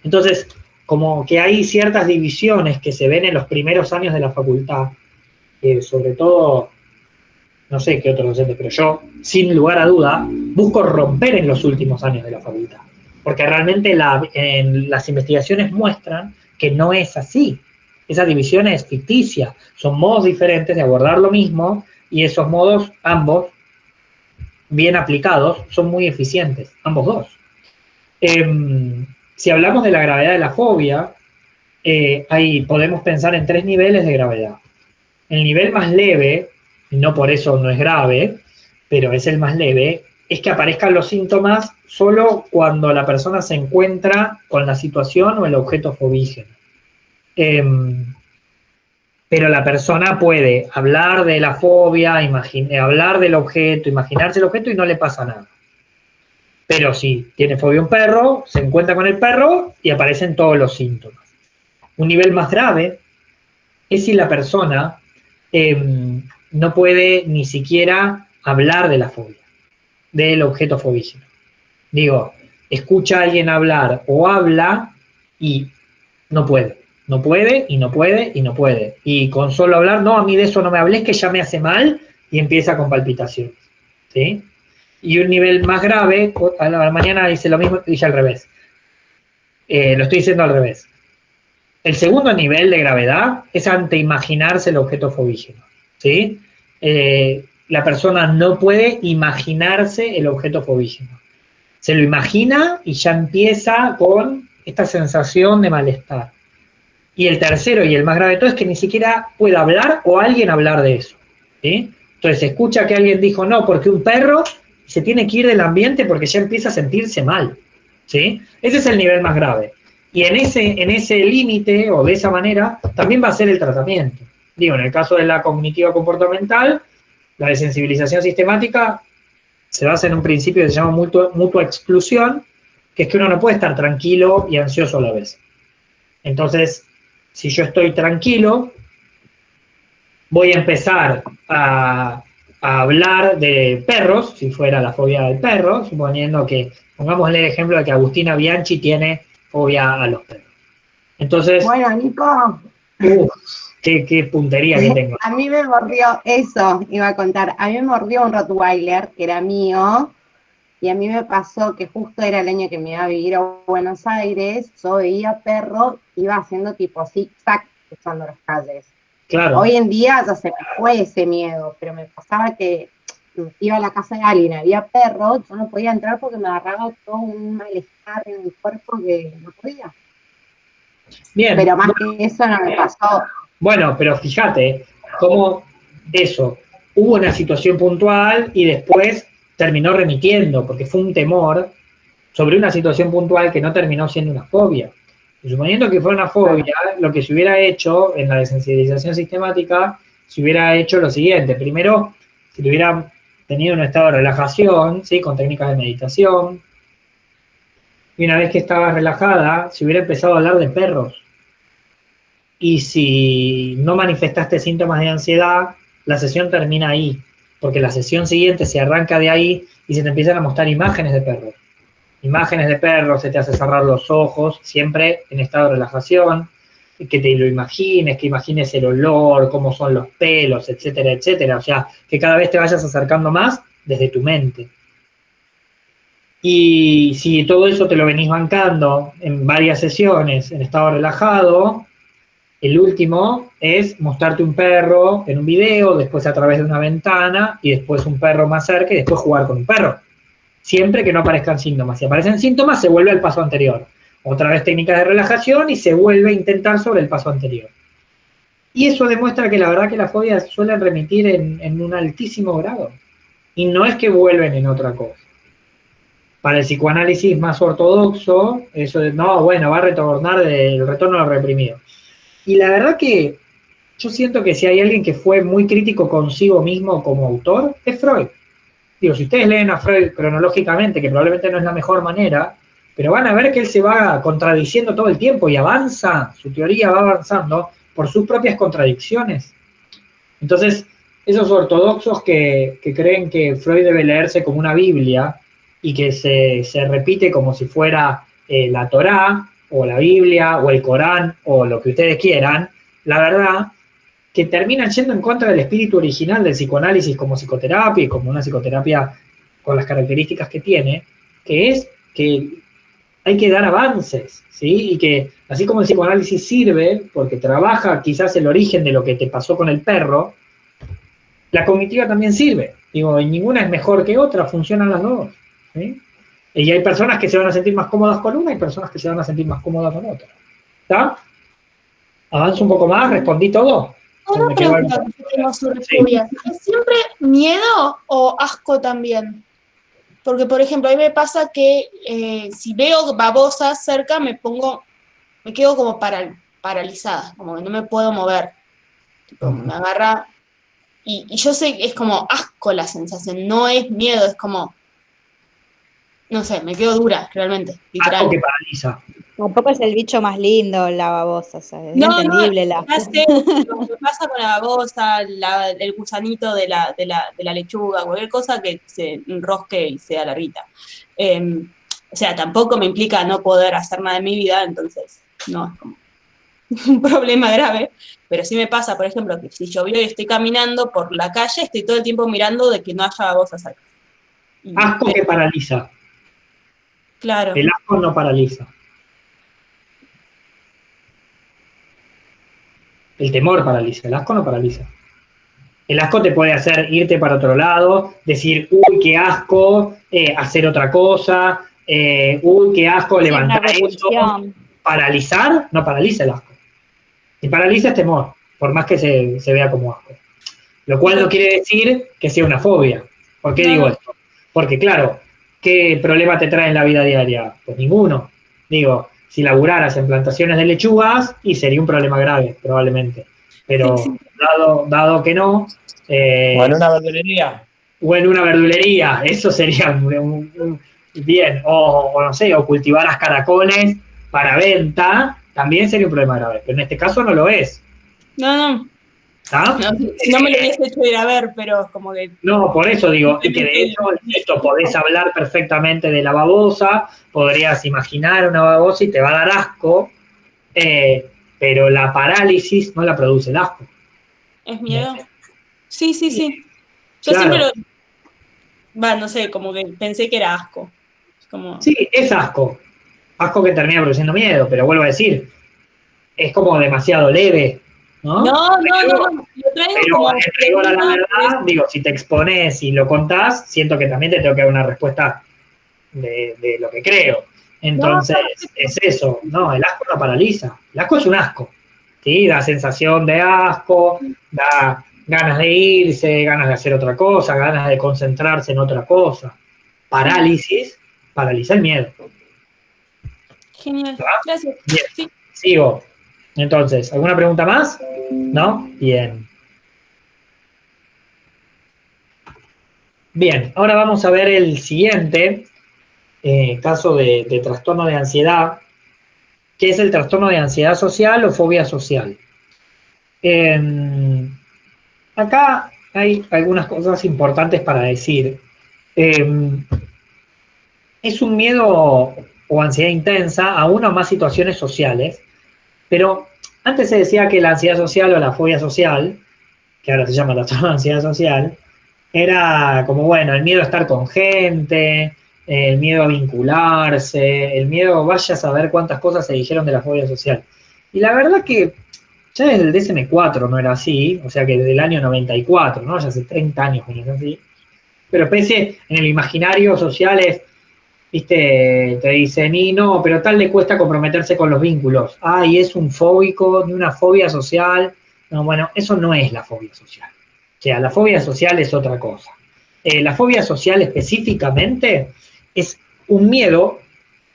Entonces, como que hay ciertas divisiones que se ven en los primeros años de la facultad, sobre todo, no sé qué otro docente, pero yo, sin lugar a duda, busco romper en los últimos años de la facultad. Porque realmente las investigaciones muestran que no es así. Esa división es ficticia. Son modos diferentes de abordar lo mismo y esos modos, ambos, bien aplicados, son muy eficientes, ambos dos. Si hablamos de la gravedad de la fobia, podemos pensar en 3 niveles de gravedad. El nivel más leve, no por eso no es grave, pero es el más leve, es que aparezcan los síntomas solo cuando la persona se encuentra con la situación o el objeto fobígeno. Pero la persona puede hablar de la fobia, hablar del objeto, imaginarse el objeto y no le pasa nada. Pero si tiene fobia a un perro, se encuentra con el perro y aparecen todos los síntomas. Un nivel más grave es si la persona no puede ni siquiera hablar de la fobia, del objeto fobígeno. Digo, escucha a alguien hablar o habla y no puede. No puede, y no puede, y no puede. Y con solo hablar, no, a mí de eso no me hables, que ya me hace mal, y empieza con palpitaciones. ¿Sí? Y un nivel más grave, a la mañana dice lo mismo, dije al revés. Lo estoy diciendo al revés. El segundo nivel de gravedad es ante imaginarse el objeto fobígeno. ¿Sí? La persona no puede imaginarse el objeto fobígeno. Se lo imagina y ya empieza con esta sensación de malestar. Y el tercero y el más grave de todo es que ni siquiera puede hablar o alguien hablar de eso. ¿Sí? Entonces se escucha que alguien dijo no, porque un perro se tiene que ir del ambiente porque ya empieza a sentirse mal. ¿Sí? Ese es el nivel más grave. Y en ese límite o de esa manera también va a ser el tratamiento. Digo, en el caso de la cognitiva comportamental, la desensibilización sistemática se basa en un principio que se llama mutua exclusión, que es que uno no puede estar tranquilo y ansioso a la vez. Entonces, si yo estoy tranquilo, voy a empezar a hablar de perros, si fuera la fobia del perro, suponiendo que, pongámosle el ejemplo de que Agustina Bianchi tiene fobia a los perros. Entonces, bueno, Nico, qué puntería que tengo. A mí me mordió, eso iba a contar, a mí me mordió un Rottweiler que era mío, y a mí me pasó que justo era el año que me iba a vivir a Buenos Aires, yo veía perro, iba haciendo tipo zig-zag cruzando las calles. Claro. Hoy en día ya se me fue ese miedo, pero me pasaba que iba a la casa de alguien, había perro, yo no podía entrar porque me agarraba todo un malestar en el cuerpo que no podía. Bien. Pero más que eso no me pasó. Bueno, pero fíjate cómo eso, hubo una situación puntual y después terminó remitiendo, porque fue un temor sobre una situación puntual que no terminó siendo una fobia. Y suponiendo que fuera una fobia, lo que se hubiera hecho en la desensibilización sistemática, se hubiera hecho lo siguiente. Primero, si hubiera tenido un estado de relajación, ¿sí? Con técnicas de meditación, y una vez que estaba relajada, se hubiera empezado a hablar de perros. Y si no manifestaste síntomas de ansiedad, la sesión termina ahí, porque la sesión siguiente se arranca de ahí y se te empiezan a mostrar imágenes de perros. Imágenes de perros, se te hace cerrar los ojos, siempre en estado de relajación, que te lo imagines, que imagines el olor, cómo son los pelos, etcétera, etcétera. O sea, que cada vez te vayas acercando más desde tu mente. Y si todo eso te lo venís bancando en varias sesiones en estado relajado, el último es mostrarte un perro en un video, después a través de una ventana, y después un perro más cerca, y después jugar con un perro. Siempre que no aparezcan síntomas. Si aparecen síntomas, se vuelve al paso anterior. Otra vez técnicas de relajación y se vuelve a intentar sobre el paso anterior. Y eso demuestra que la verdad que las fobias suelen remitir en un altísimo grado. Y no es que vuelven en otra cosa. Para el psicoanálisis más ortodoxo, eso de, no, bueno, va a retornar del retorno a lo reprimido. Y la verdad que yo siento que si hay alguien que fue muy crítico consigo mismo como autor, es Freud. Digo, si ustedes leen a Freud cronológicamente, que probablemente no es la mejor manera, pero van a ver que él se va contradiciendo todo el tiempo y avanza, su teoría va avanzando, por sus propias contradicciones. Entonces, esos ortodoxos que creen que Freud debe leerse como una Biblia y que se repite como si fuera la Torá, o la Biblia, o el Corán, o lo que ustedes quieran, la verdad que terminan yendo en contra del espíritu original del psicoanálisis como psicoterapia y como una psicoterapia con las características que tiene, que es que hay que dar avances, ¿sí? Y que así como el psicoanálisis sirve, porque trabaja quizás el origen de lo que te pasó con el perro, la cognitiva también sirve. Digo, y ninguna es mejor que otra, funcionan las dos, ¿sí? Y hay personas que se van a sentir más cómodas con una y personas que se van a sentir más cómodas con otra. ¿Está? Avanzo un poco más, respondí todo. Una pregunta que tengo sobre fobias. ¿Es siempre miedo o asco también? Porque, por ejemplo, a mí me pasa que si veo babosas cerca, me quedo como paralizada, como que no me puedo mover. Tipo, me agarra. Y yo sé que es como asco la sensación, no es miedo, es como, no sé, me quedo dura, realmente, literal. Asco que paraliza. Tampoco es el bicho más lindo, la babosa, o sea, es entendible. Lo que pasa con la babosa, el gusanito de la lechuga, cualquier cosa que se enrosque y sea larguita. O sea, tampoco me implica no poder hacer nada en mi vida, entonces no es como un problema grave, pero sí me pasa, por ejemplo, que si llovió y estoy caminando por la calle, estoy todo el tiempo mirando de que no haya babosas cerca. Asco que paraliza. Claro. El asco no paraliza. El temor paraliza, el asco no paraliza. El asco te puede hacer irte para otro lado, decir, uy, qué asco, hacer otra cosa, uy, qué asco, levantar eso. Paralizar, no paraliza el asco. Si paraliza es temor, por más que se vea como asco. Lo cual no quiere decir que sea una fobia. ¿Por qué digo esto? Porque claro, ¿qué problema te trae en la vida diaria? Pues ninguno. Digo, si laburaras en plantaciones de lechugas, y sería un problema grave, probablemente. Pero dado que no... o en una verdulería. O en una verdulería, eso sería bien. O no sé, o cultivaras caracoles para venta, también sería un problema grave. Pero en este caso no lo es. No. ¿Ah? No me lo hubiese hecho ir a ver, pero como que... No, por eso digo, que de hecho esto podés hablar perfectamente de la babosa, podrías imaginar una babosa y te va a dar asco, pero la parálisis no la produce el asco. ¿Es miedo? Sí. Yo siempre no sé, como que pensé que era asco. Sí, es asco. Asco que termina produciendo miedo, pero vuelvo a decir, es como demasiado leve. ¿No? No. Pero en rigor a la verdad, digo, si te expones y lo contás, siento que también te tengo que dar una respuesta de lo que creo. Entonces, es eso, no, el asco no paraliza. El asco es un asco, ¿sí? Da sensación de asco, da ganas de irse, ganas de hacer otra cosa, ganas de concentrarse en otra cosa. Parálisis, paraliza el miedo. Genial, gracias. Bien, sí. Sigo. Entonces, ¿alguna pregunta más? ¿No? Bien. Bien, ahora vamos a ver el siguiente caso de trastorno de ansiedad, que es el trastorno de ansiedad social o fobia social. Acá hay algunas cosas importantes para decir. Es un miedo o ansiedad intensa a una o más situaciones sociales, pero antes se decía que la ansiedad social o la fobia social, que ahora se llama trastorno de ansiedad social, era como, bueno, el miedo a estar con gente, el miedo a vincularse, el miedo, vaya a saber cuántas cosas se dijeron de la fobia social. Y la verdad que ya desde el DSM-4 no era así, o sea que desde el año 94, ¿no? Ya hace 30 años que no es así. Pero pese en el imaginario social es, viste, te dicen, y no, pero tal le cuesta comprometerse con los vínculos. Y es un fóbico, de una fobia social. No, bueno, eso no es la fobia social. O sea, la fobia social es otra cosa. La fobia social específicamente es un miedo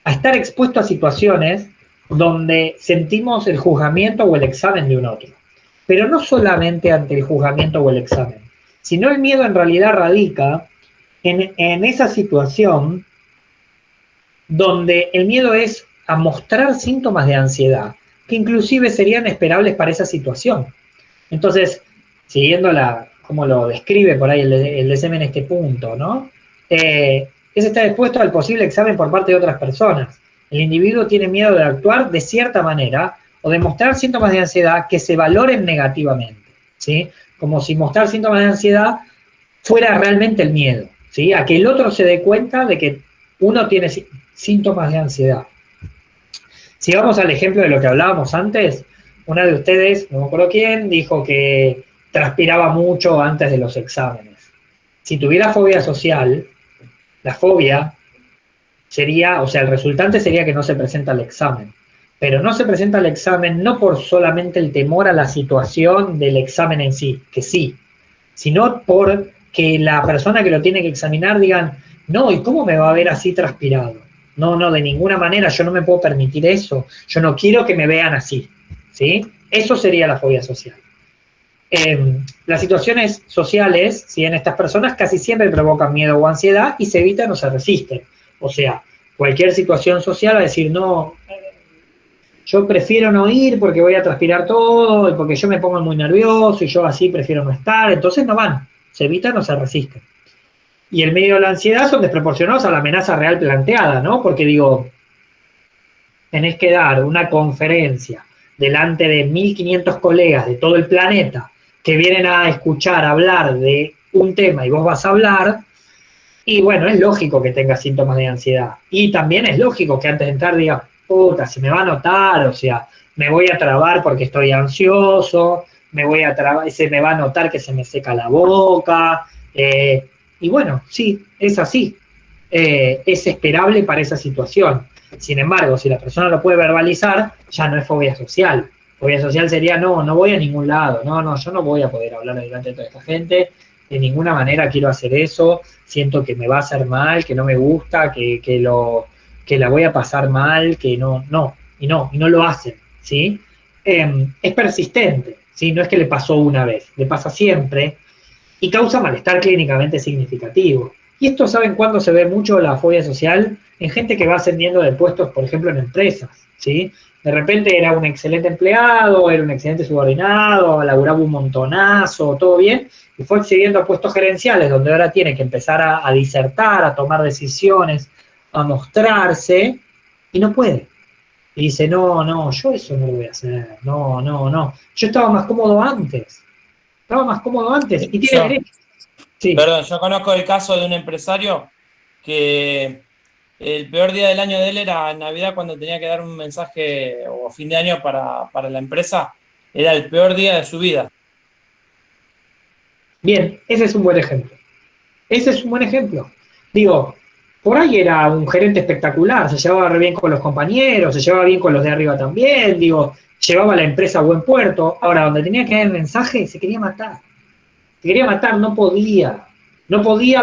a estar expuesto a situaciones donde sentimos el juzgamiento o el examen de un otro. Pero no solamente ante el juzgamiento o el examen, sino el miedo en realidad radica en esa situación donde el miedo es a mostrar síntomas de ansiedad, que inclusive serían esperables para esa situación. Entonces, siguiendo como lo describe por ahí el DSM en este punto, ¿no? Es estar expuesto al posible examen por parte de otras personas. El individuo tiene miedo de actuar de cierta manera o de mostrar síntomas de ansiedad que se valoren negativamente, ¿sí? Como si mostrar síntomas de ansiedad fuera realmente el miedo, ¿sí? A que el otro se dé cuenta de que uno tiene síntomas de ansiedad. Si vamos al ejemplo de lo que hablábamos antes, una de ustedes, no me acuerdo quién, dijo que transpiraba mucho antes de los exámenes. Si tuviera fobia social, la fobia sería, o sea, el resultante sería que no se presenta al examen. Pero no se presenta al examen no por solamente el temor a la situación del examen en sí, que sí, sino por que la persona que lo tiene que examinar digan, no, ¿y cómo me va a ver así transpirado? No, de ninguna manera, yo no me puedo permitir eso, yo no quiero que me vean así, ¿sí? Eso sería la fobia social. Las situaciones sociales, ¿sí? En estas personas casi siempre provocan miedo o ansiedad y se evitan o se resisten. O sea, cualquier situación social va a decir, no, yo prefiero no ir porque voy a transpirar todo, y porque yo me pongo muy nervioso y yo así prefiero no estar, entonces no van, se evitan o se resisten. Y el medio de la ansiedad son desproporcionados a la amenaza real planteada, ¿no? Porque digo, tenés que dar una conferencia delante de 1.500 colegas de todo el planeta que vienen a escuchar hablar de un tema y vos vas a hablar, y bueno, es lógico que tengas síntomas de ansiedad. Y también es lógico que antes de entrar digas, puta, se me va a notar, o sea, me voy a trabar porque estoy ansioso, me voy a trabar, se me va a notar que se me seca la boca, y bueno, sí, es así, es esperable para esa situación. Sin embargo, si la persona lo puede verbalizar, ya no es fobia social. Fobia social sería, no voy a ningún lado, no, yo no voy a poder hablar delante de toda esta gente, de ninguna manera quiero hacer eso, siento que me va a hacer mal, que no me gusta, que la voy a pasar mal, que no lo hacen, ¿sí? Es persistente, ¿sí? No es que le pasó una vez, le pasa siempre y causa malestar clínicamente significativo. Y esto, ¿saben cuándo se ve mucho la fobia social? En gente que va ascendiendo de puestos, por ejemplo, en empresas, ¿sí? De repente era un excelente empleado, era un excelente subordinado, laburaba un montonazo, todo bien, y fue accediendo a puestos gerenciales, donde ahora tiene que empezar a disertar, a tomar decisiones, a mostrarse, y no puede. Y dice, no, yo eso no lo voy a hacer, no. Yo estaba más cómodo antes. Y tiene derecho. Sí. Perdón, yo conozco el caso de un empresario que el peor día del año de él era Navidad, cuando tenía que dar un mensaje o fin de año para la empresa. Era el peor día de su vida. Bien, ese es un buen ejemplo. Digo, por ahí era un gerente espectacular, se llevaba re bien con los compañeros, se llevaba bien con los de arriba también, digo, llevaba a la empresa a buen puerto. Ahora, donde tenía que dar el mensaje, se quería matar, no podía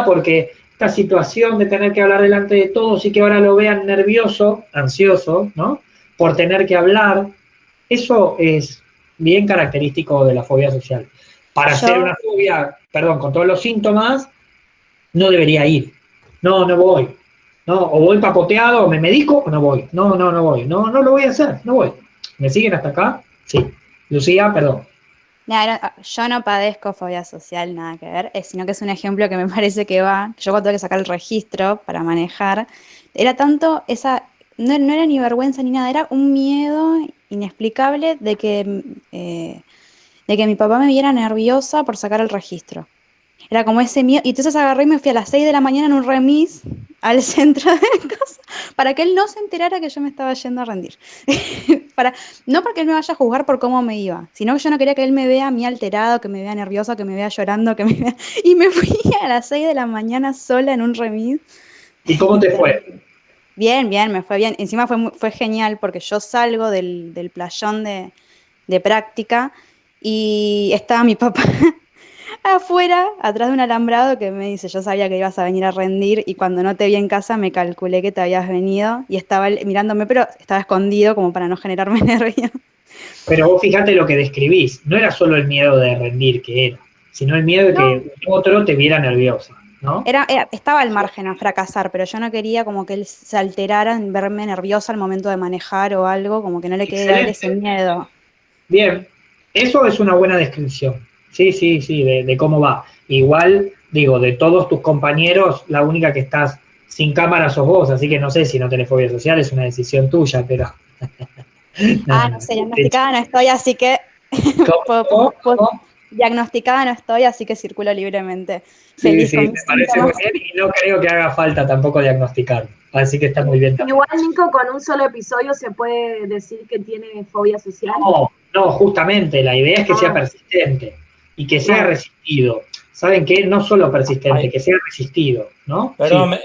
porque esta situación de tener que hablar delante de todos y que ahora lo vean nervioso, ansioso, ¿no? Por tener que hablar, eso es bien característico de la fobia social. Para hacer una fobia, con todos los síntomas, no debería ir. No voy. No, o voy papoteado, o me medico, o no voy. No voy. No lo voy a hacer, no voy. ¿Me siguen hasta acá? Sí. Lucía, perdón. Yo no padezco fobia social, nada que ver, sino que es un ejemplo que me parece que va, yo cuando tuve que sacar el registro para manejar, era tanto no era ni vergüenza ni nada, era un miedo inexplicable de que mi papá me viera nerviosa por sacar el registro. Era como ese miedo, y entonces agarré y me fui a las 6 de la mañana en un remis al centro de casa, para que él no se enterara que yo me estaba yendo a rendir. No porque él me vaya a juzgar por cómo me iba, sino que yo no quería que él me vea a mí alterado, que me vea nerviosa, que me vea llorando, y me fui a las 6 de la mañana sola en un remis. ¿Y cómo te fue? Bien, me fue bien. Encima fue genial porque yo salgo del playón de práctica y estaba mi papá afuera, atrás de un alambrado, que me dice, yo sabía que ibas a venir a rendir y cuando no te vi en casa me calculé que te habías venido y estaba él mirándome, pero estaba escondido como para no generarme nervios. Pero vos fíjate lo que describís, no era solo el miedo de rendir que era, sino el miedo de que otro te viera nerviosa. ¿no? Estaba al margen a fracasar, pero yo no quería como que él se alterara en verme nerviosa al momento de manejar o algo, como que no le quede a él ese miedo. Bien, eso es una buena descripción. Sí, de cómo va. Igual, digo, de todos tus compañeros, la única que estás sin cámara sos vos, así que no sé si no tenés fobia social, es una decisión tuya, pero... no sé, diagnosticada no estoy, así que... Diagnosticada no estoy, así que circulo libremente. Feliz Sí, me parece muy bien y no creo que haga falta tampoco diagnosticar, así que está muy bien también. Igual, Nico, con un solo episodio se puede decir que tiene fobia social. No, justamente, la idea es que sea persistente y que sea resistido. ¿Saben qué? No solo persistente, que sea resistido, ¿no? Perdón,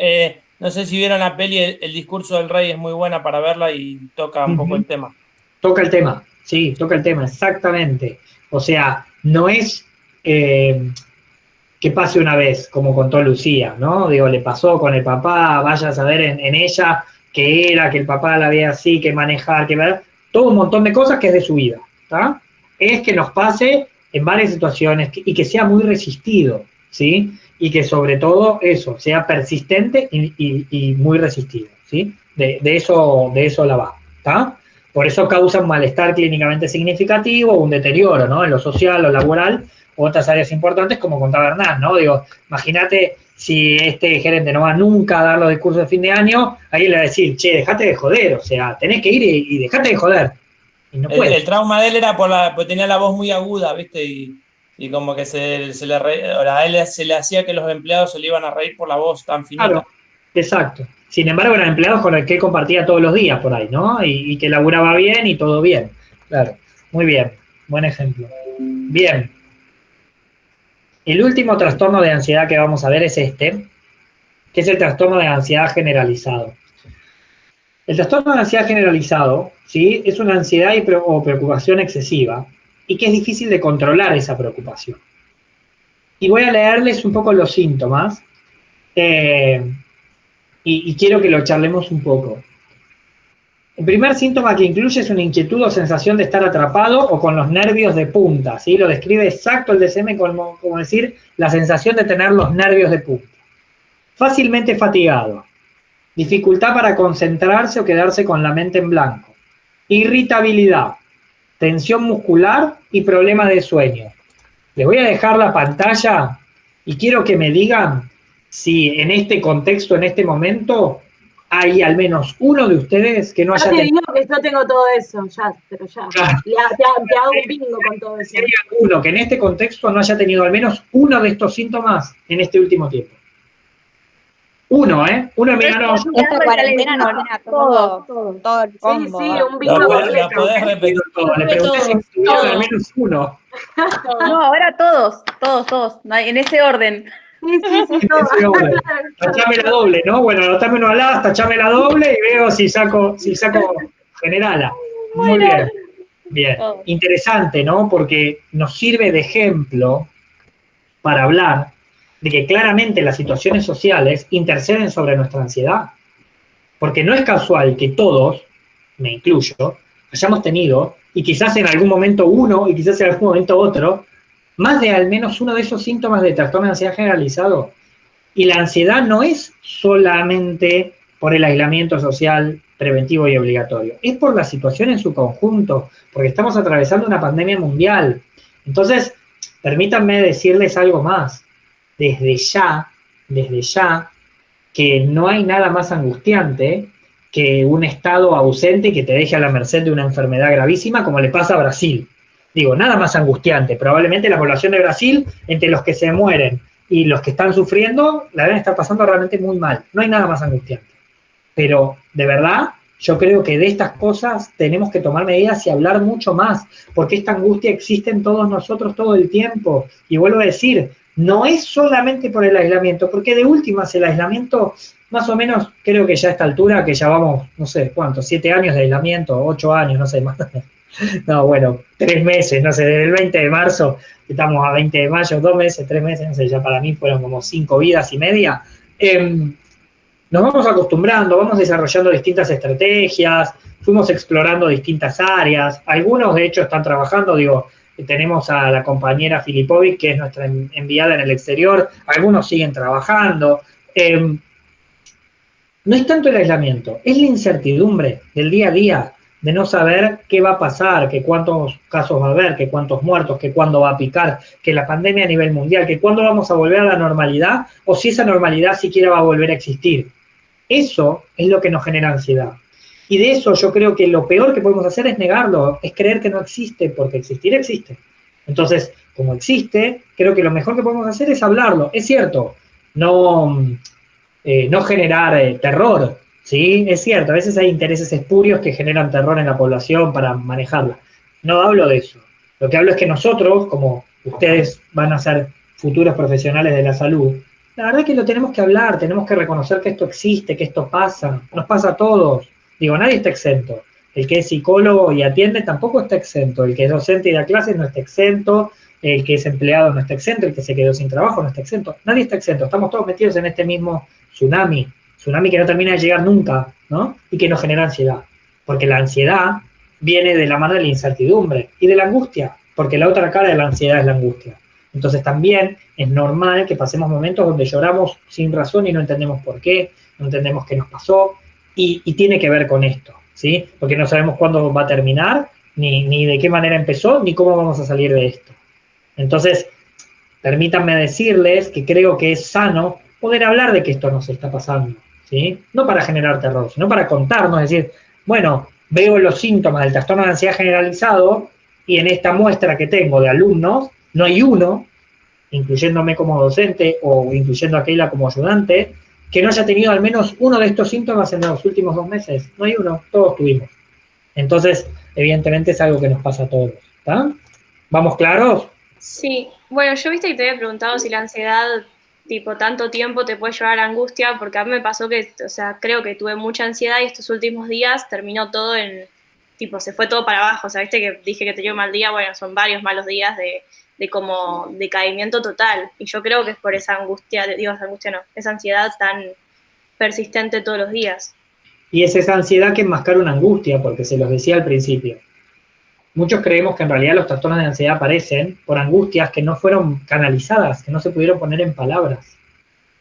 no sé si vieron la peli, el discurso del rey es muy buena para verla y toca un poco el tema. Toca el tema, sí, toca el tema, exactamente. O sea, no es que pase una vez, como contó Lucía, ¿no? Digo, le pasó con el papá, vaya a saber en ella que era, que el papá la veía así, que manejar, que ver, todo un montón de cosas que es de su vida, ¿está? Es que nos pase en varias situaciones y que sea muy resistido, ¿sí? Y que sobre todo eso, sea persistente y muy resistido, ¿sí? De eso la va, ¿está? Por eso causa un malestar clínicamente significativo, un deterioro, ¿no? En lo social, lo laboral, u otras áreas importantes, como contaba Hernán, ¿no? Digo, imagínate si este gerente no va nunca a dar los discursos de fin de año, alguien le va a decir, che, dejate de joder, o sea, tenés que ir y dejate de joder. Y no puede. El trauma de él era porque tenía la voz muy aguda, ¿viste? Y como que a él se le hacía que los empleados se le iban a reír por la voz tan finita. Claro, exacto. Sin embargo, eran empleados con los que él compartía todos los días por ahí, ¿no? Y que laburaba bien y todo bien. Claro, muy bien. Buen ejemplo. Bien. El último trastorno de ansiedad que vamos a ver es este, que es el trastorno de ansiedad generalizado. El trastorno de ansiedad generalizado, ¿sí? Es una ansiedad o preocupación excesiva y que es difícil de controlar esa preocupación. Y voy a leerles un poco los síntomas y quiero que lo charlemos un poco. El primer síntoma que incluye es una inquietud o sensación de estar atrapado o con los nervios de punta, ¿sí? Lo describe exacto el DSM como decir la sensación de tener los nervios de punta. Fácilmente fatigado, dificultad para concentrarse o quedarse con la mente en blanco, irritabilidad, tensión muscular y problemas de sueño. Les voy a dejar la pantalla y quiero que me digan si en este contexto, en este momento, hay al menos uno de ustedes que no haya tenido... Yo te digo que yo tengo todo eso, pero ya. Te hago un bingo con todo eso. Si hay alguno que en este contexto no haya tenido al menos uno de estos síntomas en este último tiempo. Uno, ¿eh? Uno miraron. Esta cuarentena nos viene a todo el combo. Sí, un bingo completo. Podés repetir todo. Le pregunté si tuvieron al menos uno. No, ahora todos. En ese orden. Sí, todo. Tachame la doble, ¿no? Bueno, anotame uno al lado, tachame la doble y veo si saco generala. Muy bien. Bien. Interesante, ¿no? Porque nos sirve de ejemplo para hablar de que claramente las situaciones sociales interceden sobre nuestra ansiedad. Porque no es casual que todos, me incluyo, hayamos tenido, y quizás en algún momento uno, y quizás en algún momento otro, más de al menos uno de esos síntomas de trastorno de ansiedad generalizado. Y la ansiedad no es solamente por el aislamiento social preventivo y obligatorio, es por la situación en su conjunto, porque estamos atravesando una pandemia mundial. Entonces, permítanme decirles algo más. Desde ya, que no hay nada más angustiante que un estado ausente que te deje a la merced de una enfermedad gravísima como le pasa a Brasil. Digo, nada más angustiante. Probablemente la población de Brasil, entre los que se mueren y los que están sufriendo, la deben estar pasando realmente muy mal. No hay nada más angustiante. Pero, de verdad, yo creo que de estas cosas tenemos que tomar medidas y hablar mucho más, porque esta angustia existe en todos nosotros todo el tiempo. Y vuelvo a decir, no es solamente por el aislamiento, porque de últimas el aislamiento, más o menos, creo que ya a esta altura, que ya vamos, no sé, ¿cuántos? 7 años de aislamiento, 8 años, no sé, más. No, bueno, 3 meses, no sé, desde el 20 de marzo, estamos a 20 de mayo, 2 meses, 3 meses, no sé, ya para mí fueron como 5 vidas y media. Nos vamos acostumbrando, vamos desarrollando distintas estrategias, fuimos explorando distintas áreas, algunos de hecho están trabajando, digo, tenemos a la compañera Filipovic, que es nuestra enviada en el exterior, algunos siguen trabajando. No es tanto el aislamiento, es la incertidumbre del día a día, de no saber qué va a pasar, que cuántos casos va a haber, que cuántos muertos, que cuándo va a picar, que la pandemia a nivel mundial, que cuándo vamos a volver a la normalidad, o si esa normalidad siquiera va a volver a existir. Eso es lo que nos genera ansiedad. Y de eso yo creo que lo peor que podemos hacer es negarlo, es creer que no existe, porque existir existe. Entonces, como existe, creo que lo mejor que podemos hacer es hablarlo. Es cierto, no generar terror, ¿sí? Es cierto, a veces hay intereses espurios que generan terror en la población para manejarla. No hablo de eso. Lo que hablo es que nosotros, como ustedes van a ser futuros profesionales de la salud, la verdad es que lo tenemos que hablar, tenemos que reconocer que esto existe, que esto pasa, nos pasa a todos. Digo, nadie está exento. El que es psicólogo y atiende tampoco está exento. El que es docente y da clases no está exento. El que es empleado no está exento. El que se quedó sin trabajo no está exento. Nadie está exento. Estamos todos metidos en este mismo tsunami que no termina de llegar nunca, ¿no? Y que nos genera ansiedad. Porque la ansiedad viene de la mano de la incertidumbre y de la angustia. Porque la otra cara de la ansiedad es la angustia. Entonces también es normal que pasemos momentos donde lloramos sin razón y no entendemos por qué, no entendemos qué nos pasó. Y tiene que ver con esto, ¿sí? Porque no sabemos cuándo va a terminar, ni de qué manera empezó, ni cómo vamos a salir de esto. Entonces, permítanme decirles que creo que es sano poder hablar de que esto nos está pasando, ¿sí? No para generar terror, sino para contarnos, decir, bueno, veo los síntomas del trastorno de ansiedad generalizado y en esta muestra que tengo de alumnos, no hay uno, incluyéndome como docente o incluyendo a Keila como ayudante, que no haya tenido al menos uno de estos síntomas en los últimos 2 meses. No hay uno, todos tuvimos. Entonces, evidentemente es algo que nos pasa a todos. ¿Está? ¿Vamos claros? Sí. Bueno, yo viste que te había preguntado si la ansiedad, tipo, tanto tiempo te puede llevar a la angustia, porque a mí me pasó que, o sea, creo que tuve mucha ansiedad y estos últimos días terminó todo en, tipo, se fue todo para abajo. O sea, viste que dije que tenía un mal día, bueno, son varios malos días de como decaimiento total, y yo creo que es por esa angustia, esa ansiedad tan persistente todos los días. Y es esa ansiedad que enmascara una angustia, porque se los decía al principio. Muchos creemos que en realidad los trastornos de ansiedad aparecen por angustias que no fueron canalizadas, que no se pudieron poner en palabras.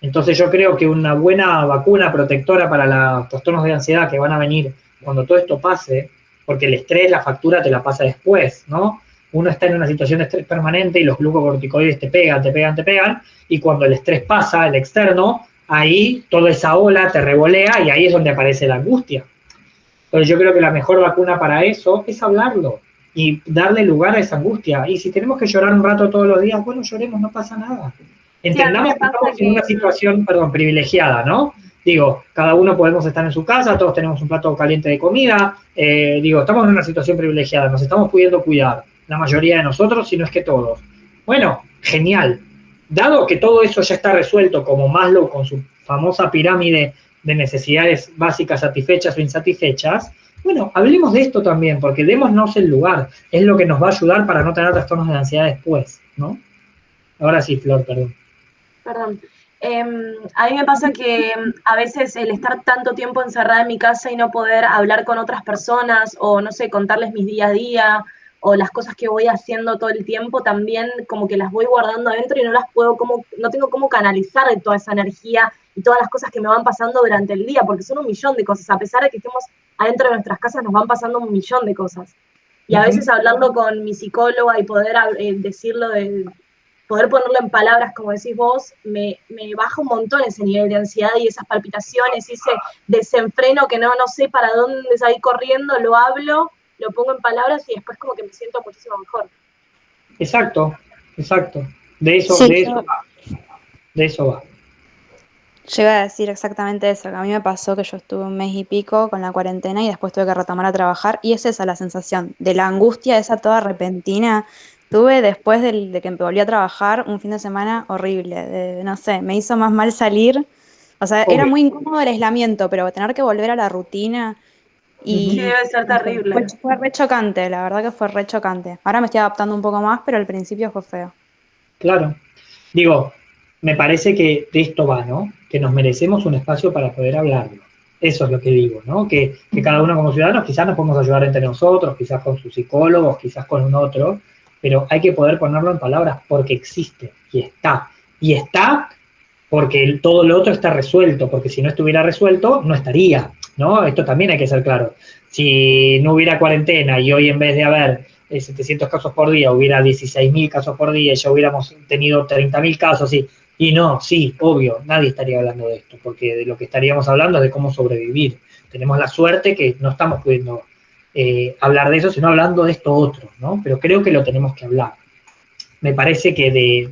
Entonces yo creo que una buena vacuna protectora para los trastornos de ansiedad que van a venir cuando todo esto pase, porque el estrés, la factura te la pasa después, ¿no? Uno está en una situación de estrés permanente y los glucocorticoides te pegan, y cuando el estrés pasa, el externo, ahí toda esa ola te revolea y ahí es donde aparece la angustia. Entonces yo creo que la mejor vacuna para eso es hablarlo y darle lugar a esa angustia. Y si tenemos que llorar un rato todos los días, bueno, lloremos, no pasa nada. Entendamos que estamos en una situación, privilegiada, ¿no? Digo, cada uno podemos estar en su casa, todos tenemos un plato caliente de comida, estamos en una situación privilegiada, nos estamos pudiendo cuidar. La mayoría de nosotros, si no es que todos. Bueno, genial. Dado que todo eso ya está resuelto, como Maslow con su famosa pirámide de necesidades básicas satisfechas o insatisfechas, bueno, hablemos de esto también, porque démonos el lugar. Es lo que nos va a ayudar para no tener trastornos de ansiedad después, ¿no? Ahora sí, Flor, perdón. Perdón. A mí me pasa que a veces el estar tanto tiempo encerrada en mi casa y no poder hablar con otras personas o, no sé, contarles mis día a día o las cosas que voy haciendo todo el tiempo, también como que las voy guardando adentro y no no tengo cómo canalizar toda esa energía y todas las cosas que me van pasando durante el día, porque son un millón de cosas. A pesar de que estemos adentro de nuestras casas, nos van pasando un millón de cosas. Y a veces hablarlo con mi psicóloga y poder decirlo, poder ponerlo en palabras, como decís vos, me baja un montón ese nivel de ansiedad y esas palpitaciones y ese desenfreno que no sé para dónde salir corriendo, lo hablo, lo pongo en palabras y después como que me siento muchísimo mejor. Exacto. De eso va. Llega a decir exactamente eso, que a mí me pasó que yo estuve 1 mes y pico con la cuarentena y después tuve que retomar a trabajar, y es esa la sensación de la angustia esa toda repentina. Tuve después de que volví a trabajar un fin de semana horrible, no sé, me hizo más mal salir, o sea, era muy incómodo el aislamiento, pero tener que volver a la rutina y sí, debe ser terrible. Fue re chocante, la verdad que fue re chocante. Ahora me estoy adaptando un poco más, pero al principio fue feo. Claro, digo, me parece que de esto va, ¿no? Que nos merecemos un espacio para poder hablarlo. Eso es lo que digo, ¿no? Que cada uno como ciudadanos quizás nos podemos ayudar entre nosotros, quizás con sus psicólogos, quizás con un otro, pero hay que poder ponerlo en palabras porque existe y está porque todo lo otro está resuelto, porque si no estuviera resuelto, no estaría, ¿no? Esto también hay que ser claro. Si no hubiera cuarentena y hoy en vez de haber 700 casos por día, hubiera 16.000 casos por día y ya hubiéramos tenido 30.000 casos, y no, sí, obvio, nadie estaría hablando de esto, porque de lo que estaríamos hablando es de cómo sobrevivir. Tenemos la suerte que no estamos pudiendo hablar de eso, sino hablando de esto otro, ¿no? Pero creo que lo tenemos que hablar. Me parece que